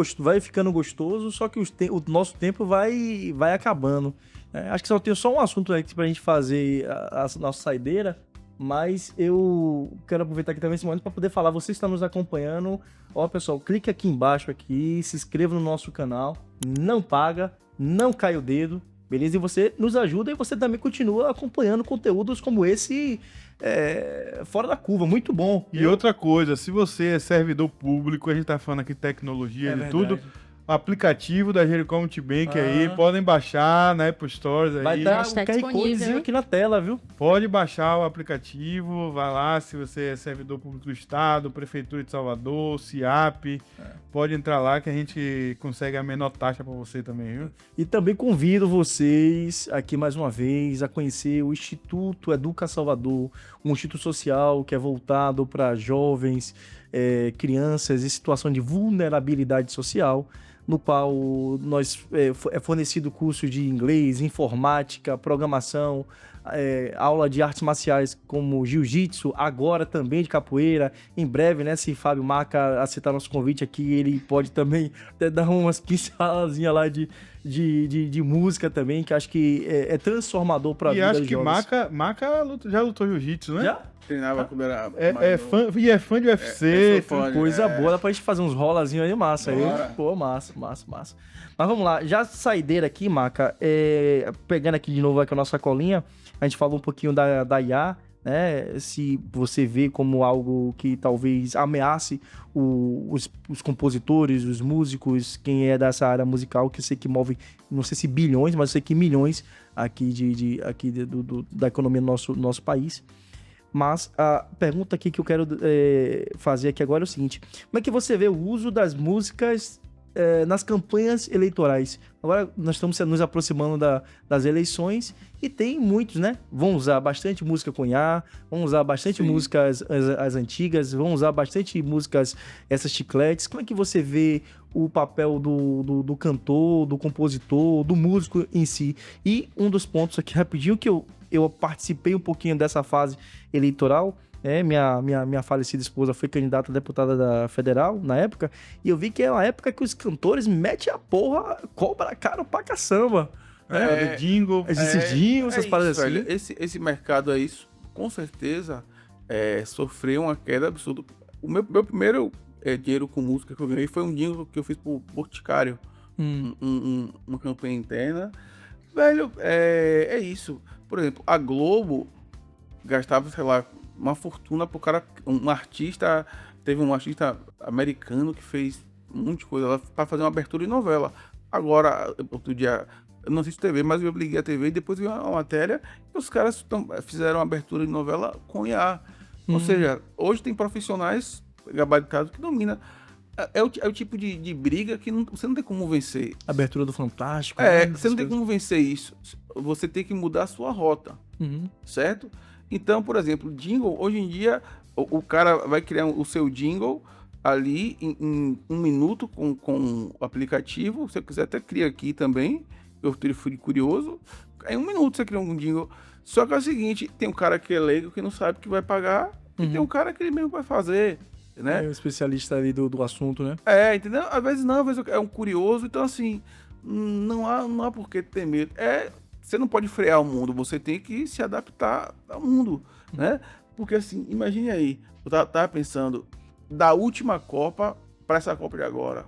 gostoso, só que o nosso tempo vai acabando. Acho que tem só um assunto aqui pra gente fazer a nossa saideira, mas eu quero aproveitar aqui também esse momento para poder falar, você está nos acompanhando, ó pessoal, clique aqui embaixo aqui, se inscreva no nosso canal, não paga, não cai o dedo, beleza? E você nos ajuda e você também continua acompanhando conteúdos como esse fora da curva, muito bom. E outra coisa, se você é servidor público, a gente tá falando aqui de tecnologia, de tudo... O aplicativo da Jericó Multibank aí, podem baixar na Apple Stores aí. Vai dar o QR Codezinho aqui na tela, viu? Pode baixar o aplicativo, vai lá se você é servidor público do Estado, Prefeitura de Salvador, CIAP, pode entrar lá que a gente consegue a menor taxa para você também, viu? E também convido vocês aqui mais uma vez a conhecer o Instituto Educa Salvador, um instituto social que é voltado para jovens, crianças em situação de vulnerabilidade social, no qual nós é fornecido curso de inglês, informática, programação, aula de artes marciais como jiu-jitsu, agora também de capoeira. Em breve, né, se Fábio Maca aceitar nosso convite aqui, ele pode também até dar umas pincelazinhas lá de música também, que acho que é transformador para a vida dos jovens. E acho que Maca já lutou jiu-jitsu, né? Já? Treinava quando era fã de UFC, coisa boa, dá pra gente fazer uns rolazinhos aí, massa. Pô, massa. Mas vamos lá, já saideira aqui, Maca, pegando aqui de novo aqui a nossa colinha, a gente falou um pouquinho da IA, né? Se você vê como algo que talvez ameace os compositores, os músicos, quem é dessa área musical, que eu sei que move, não sei se bilhões, mas eu sei que milhões aqui, da economia do nosso país. Mas a pergunta aqui que eu quero fazer aqui agora é o seguinte: como é que você vê o uso das músicas nas campanhas eleitorais? Agora nós estamos nos aproximando das eleições e tem muitos, né? Vão usar bastante música cunhá, vão usar bastante músicas as antigas, vão usar bastante músicas, essas chicletes. Como é que você vê o papel do cantor, do compositor, do músico em si? E um dos pontos aqui rapidinho que eu participei um pouquinho dessa fase eleitoral. Minha falecida esposa foi candidata a deputada da federal na época, e eu vi que é uma época que os cantores metem a porra, cobra caro pra caçamba. Jingle. Esses jingles, essas paradas assim. Velho, esse mercado aí, com certeza, sofreu uma queda absurda. O meu primeiro dinheiro com música que eu ganhei foi um jingle que eu fiz pro Boticário. Uma campanha interna. Velho, é isso. Por exemplo, a Globo gastava, sei lá, uma fortuna pro cara, teve um artista americano que fez um monte de coisa lá pra fazer uma abertura de novela. Agora, outro dia, eu não assisto TV, mas eu liguei a TV e depois vi uma matéria que os caras fizeram uma abertura de novela com IA. Ou seja, hoje tem profissionais gabaritados que dominam. É o tipo de briga que você não tem como vencer. Abertura do Fantástico. Você não tem como vencer isso. Você tem que mudar a sua rota, certo? Então, por exemplo, jingle, hoje em dia, o cara vai criar o seu jingle ali em 1 minuto com o aplicativo. Se você quiser, até cria aqui também. Eu fui curioso. Em 1 minuto você cria um jingle. Só que é o seguinte, tem um cara que é leigo, que não sabe que vai pagar, e tem um cara que ele mesmo vai fazer, né? É um especialista ali do assunto, né? Entendeu? Às vezes não, às vezes é um curioso. Então, assim, não há por que ter medo. Você não pode frear o mundo, você tem que se adaptar ao mundo, né? Porque assim, imagine aí, eu tava pensando, da última Copa para essa Copa de agora,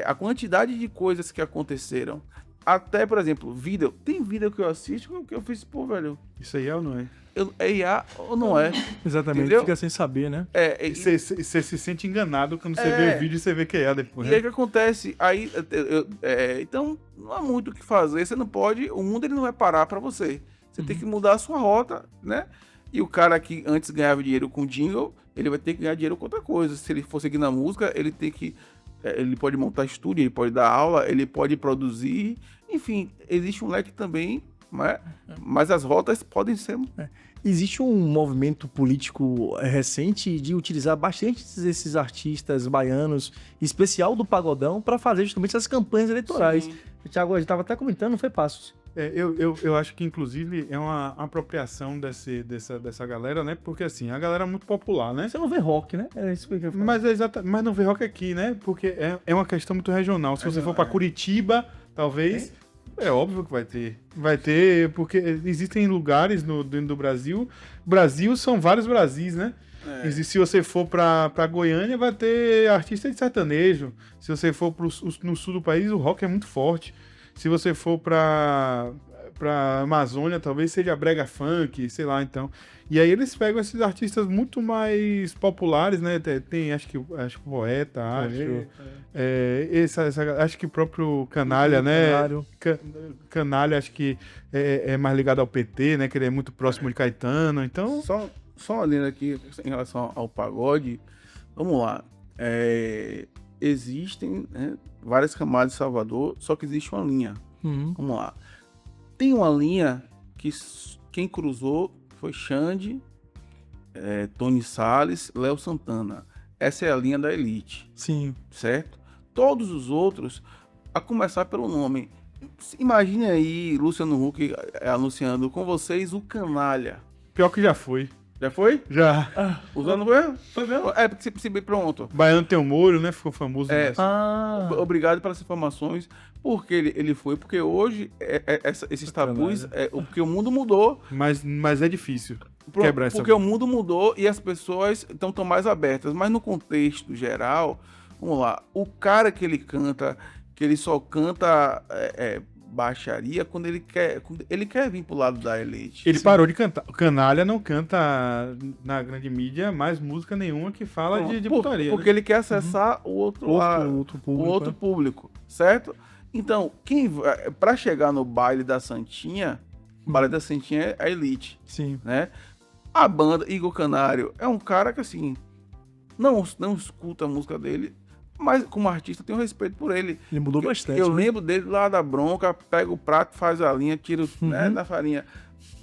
a quantidade de coisas que aconteceram, até, por exemplo, tem vídeo que eu assisto que eu fiz, pô, velho... Isso aí é ou não é? É IA ou não é? Exatamente, entendeu? Fica sem saber, né? Você se sente enganado quando você vê o vídeo e você vê que é depois. E aí o que acontece? Aí, então, não há muito o que fazer. Você não pode... O mundo ele não vai parar pra você. Você tem que mudar a sua rota, né? E o cara que antes ganhava dinheiro com jingle, ele vai ter que ganhar dinheiro com outra coisa. Se ele for seguir na música, ele tem que... ele pode montar estúdio, ele pode dar aula, ele pode produzir. Enfim, existe um leque também, né? Mas as rotas podem ser... Existe um movimento político recente de utilizar bastante esses artistas baianos, em especial do pagodão, para fazer justamente essas campanhas eleitorais. Sim. O Thiago estava até comentando, não foi Passos? Eu acho que, inclusive, é uma apropriação dessa galera, né? Porque, assim, a galera é muito popular, né? Você não vê rock, né? É isso que eu ia falar. Mas não vê rock aqui, né? Porque é uma questão muito regional. Se você for pra Curitiba, talvez... É óbvio que vai ter. Vai ter, porque existem lugares dentro do Brasil. Brasil são vários Brasis, né? Se você for pra Goiânia, vai ter artista de sertanejo. Se você for no sul do país, o rock é muito forte. Se você for pra Amazônia, talvez seja brega funk, sei lá, então. E aí eles pegam esses artistas muito mais populares, né? Tem acho que Poeta, acho que o próprio Canalha, né? Canalha, acho que é mais ligado ao PT, né? Que ele é muito próximo de Caetano, então... Só uma linha aqui em relação ao pagode. Vamos lá. Existem, né, várias camadas de Salvador, só que existe uma linha. Vamos lá. Tem uma linha que quem cruzou foi Xande, Tony Salles, Léo Santana. Essa é a linha da elite. Sim. Certo? Todos os outros, a começar pelo nome. Imagine aí Luciano Huck anunciando com vocês o Canalha. Pior que já foi. Já foi? Já. Usando foi mesmo? Porque você bem pronto. Baiano tem um molho, né? Ficou famoso. Obrigado pelas informações. Por que ele foi? Porque hoje esses tabus... porque o mundo mudou. Mas é difícil quebrar essa... Porque o mundo mudou e as pessoas estão mais abertas. Mas no contexto geral, vamos lá. O cara que ele canta, que ele só canta baixaria quando ele quer vir pro lado da elite. Ele parou de cantar. O Canalha não canta na grande mídia mais música nenhuma que fala de putaria. Porque ele quer acessar o outro público, certo? Então, para chegar no baile da Santinha, o baile da Santinha é a elite. Sim. Né? A banda Igor Canário é um cara que, assim, não escuta a música dele, mas como artista tenho respeito por ele. Ele mudou bastante. Eu lembro dele lá da bronca, pega o prato, faz a linha, tira da farinha.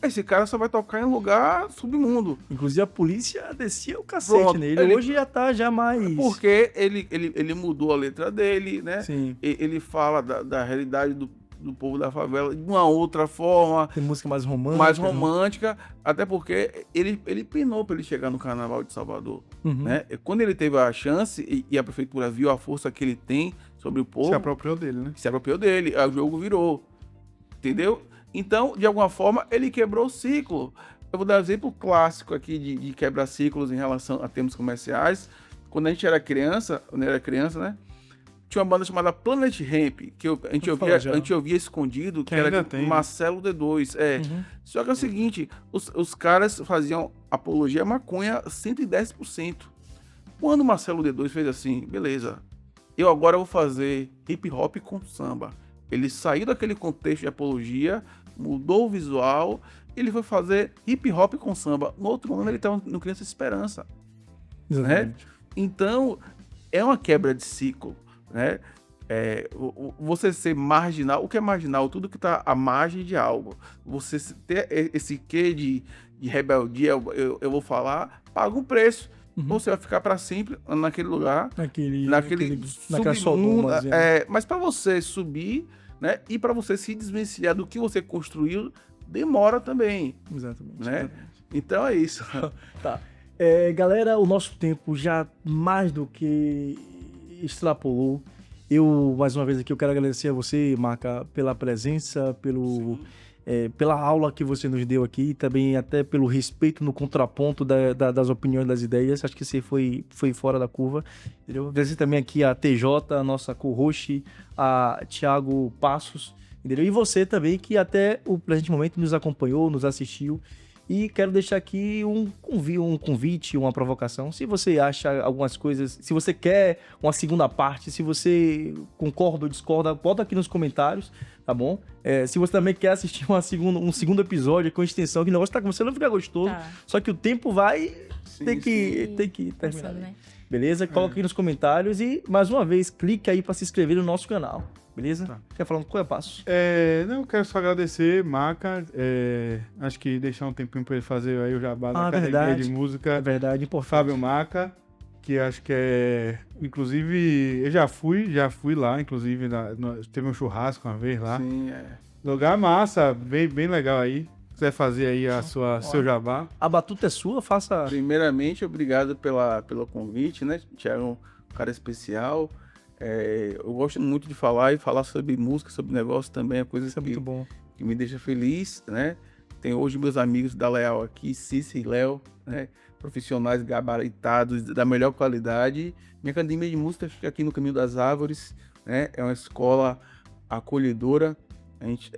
Esse cara só vai tocar em lugar submundo. Inclusive a polícia descia o cacete Pronto, nele. Hoje já tá mais... Porque ele mudou a letra dele, né? Sim. Ele fala da realidade do povo da favela de uma outra forma. Tem música mais romântica. Até porque ele penou para ele chegar no Carnaval de Salvador. Né? Quando ele teve a chance e a prefeitura viu a força que ele tem sobre o povo... Se apropriou dele, né? Se apropriou dele. O jogo virou. Entendeu? Então, de alguma forma, ele quebrou o ciclo. Eu vou dar um exemplo clássico aqui de quebrar ciclos em relação a termos comerciais. Quando a gente era criança, né? Tinha uma banda chamada Planet Hemp, que a gente ouvia escondido, que era tem, Marcelo D2. Só que é o seguinte, os caras faziam apologia à maconha 110%. Quando o Marcelo D2 fez assim, beleza, eu agora vou fazer hip hop com samba. Ele saiu daquele contexto de apologia, mudou o visual, ele foi fazer hip hop com samba. No outro ano ele estava no Criança Esperança. Exatamente. Né? Então, é uma quebra de ciclo. Né? Você ser marginal, o que é marginal? Tudo que está à margem de algo. Você ter esse quê de rebeldia, eu vou falar, paga um preço. Você vai ficar para sempre naquele lugar, naquela Sodoma. Mas para você subir, né? E para você se desvencilhar do que você construiu, demora também. Exatamente. Né? Exatamente. Então é isso. Tá. Galera, o nosso tempo já mais do que extrapolou. Mais uma vez aqui, eu quero agradecer a você, Maca, pela presença, pela aula que você nos deu aqui, também até pelo respeito no contraponto das opiniões, das ideias. Acho que você foi fora da curva. Entendeu? Agradecer também aqui a TJ, a nossa co-host, a Thiago Passos, entendeu? E você também, que até o presente momento nos acompanhou, nos assistiu. E quero deixar aqui um convite, uma provocação. Se você acha algumas coisas, se você quer uma segunda parte, se você concorda ou discorda, bota aqui nos comentários, tá bom? Se você também quer assistir um segundo episódio com extensão, que o negócio tá começando a ficar gostoso, só que o tempo vai ter que terminar. Né? Beleza? Coloca aqui nos comentários e, mais uma vez, clique aí para se inscrever no nosso canal. Beleza? Tá. Quer falar qual é o passo? Não, eu quero só agradecer, Maca. Acho que deixar um tempinho pra ele fazer aí o jabá da Academia de Música. É verdade, importante. Fábio Maca, que acho que inclusive, eu já fui lá, inclusive, teve um churrasco uma vez lá. Sim, Lugar massa, bem legal aí. Se quiser fazer aí seu jabá. A batuta é sua, faça... Primeiramente, obrigado pelo convite, né? Thiago, um cara especial. Eu gosto muito de falar sobre música, sobre negócio também, é coisa muito bom. Que me deixa feliz, né? Tenho hoje meus amigos da Leal aqui, Cícero e Léo, né? Profissionais gabaritados, da melhor qualidade. Minha academia de música fica aqui no Caminho das Árvores, né? É uma escola acolhedora. A gente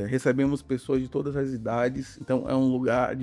recebemos pessoas de todas as idades, então é um lugar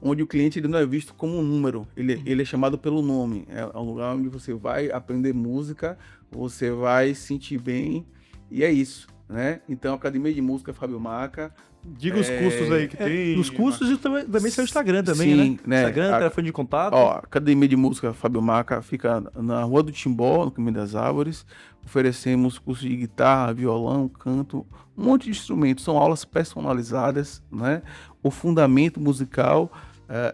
onde o cliente ele não é visto como um número, ele é chamado pelo nome. É um lugar onde você vai aprender música, você vai sentir bem, e é isso, né? Então, Academia de Música Fábio Maca. Diga os cursos aí que tem. Os cursos e também seu Instagram também, sim, né? Instagram, telefone de contato. Academia de Música Fábio Maca fica na Rua do Timbó, no Caminho das Árvores. Oferecemos cursos de guitarra, violão, canto, um monte de instrumentos. São aulas personalizadas, né? O fundamento musical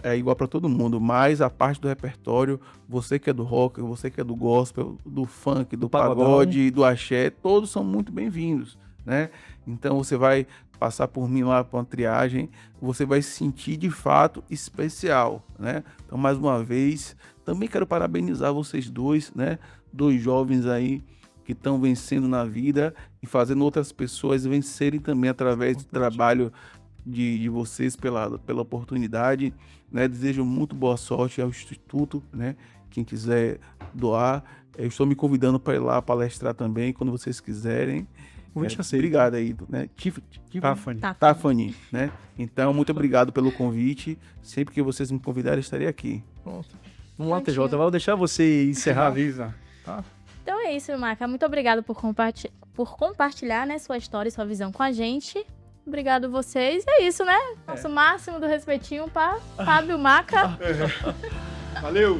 é igual para todo mundo, mas a parte do repertório, você que é do rock, você que é do gospel, do funk, do pagode, do axé, todos são muito bem-vindos, né? Então você vai passar por mim lá para uma triagem, você vai se sentir de fato especial, né? Então, mais uma vez, também quero parabenizar vocês dois, né? Dois jovens aí que estão vencendo na vida e fazendo outras pessoas vencerem também através do trabalho de vocês pela oportunidade, né? Desejo muito boa sorte ao Instituto, né? Quem quiser doar, eu estou me convidando para ir lá palestrar também, quando vocês quiserem. Convite aceito. Obrigado aí, né? Tiffany. Tiffany, né? Então, muito obrigado pelo convite. Sempre que vocês me convidarem, estarei aqui. Pronto. Vamos lá, TJ. Vou deixar você encerrar. Finaliza. Então é isso, Maca. Muito obrigado por compartilhar, né, sua história e sua visão com a gente. Obrigado vocês. E é isso, né? Nosso máximo do respeitinho para Fábio Maca. Valeu!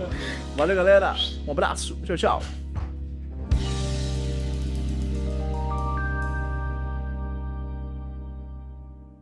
Valeu, galera. Um abraço. Tchau, tchau.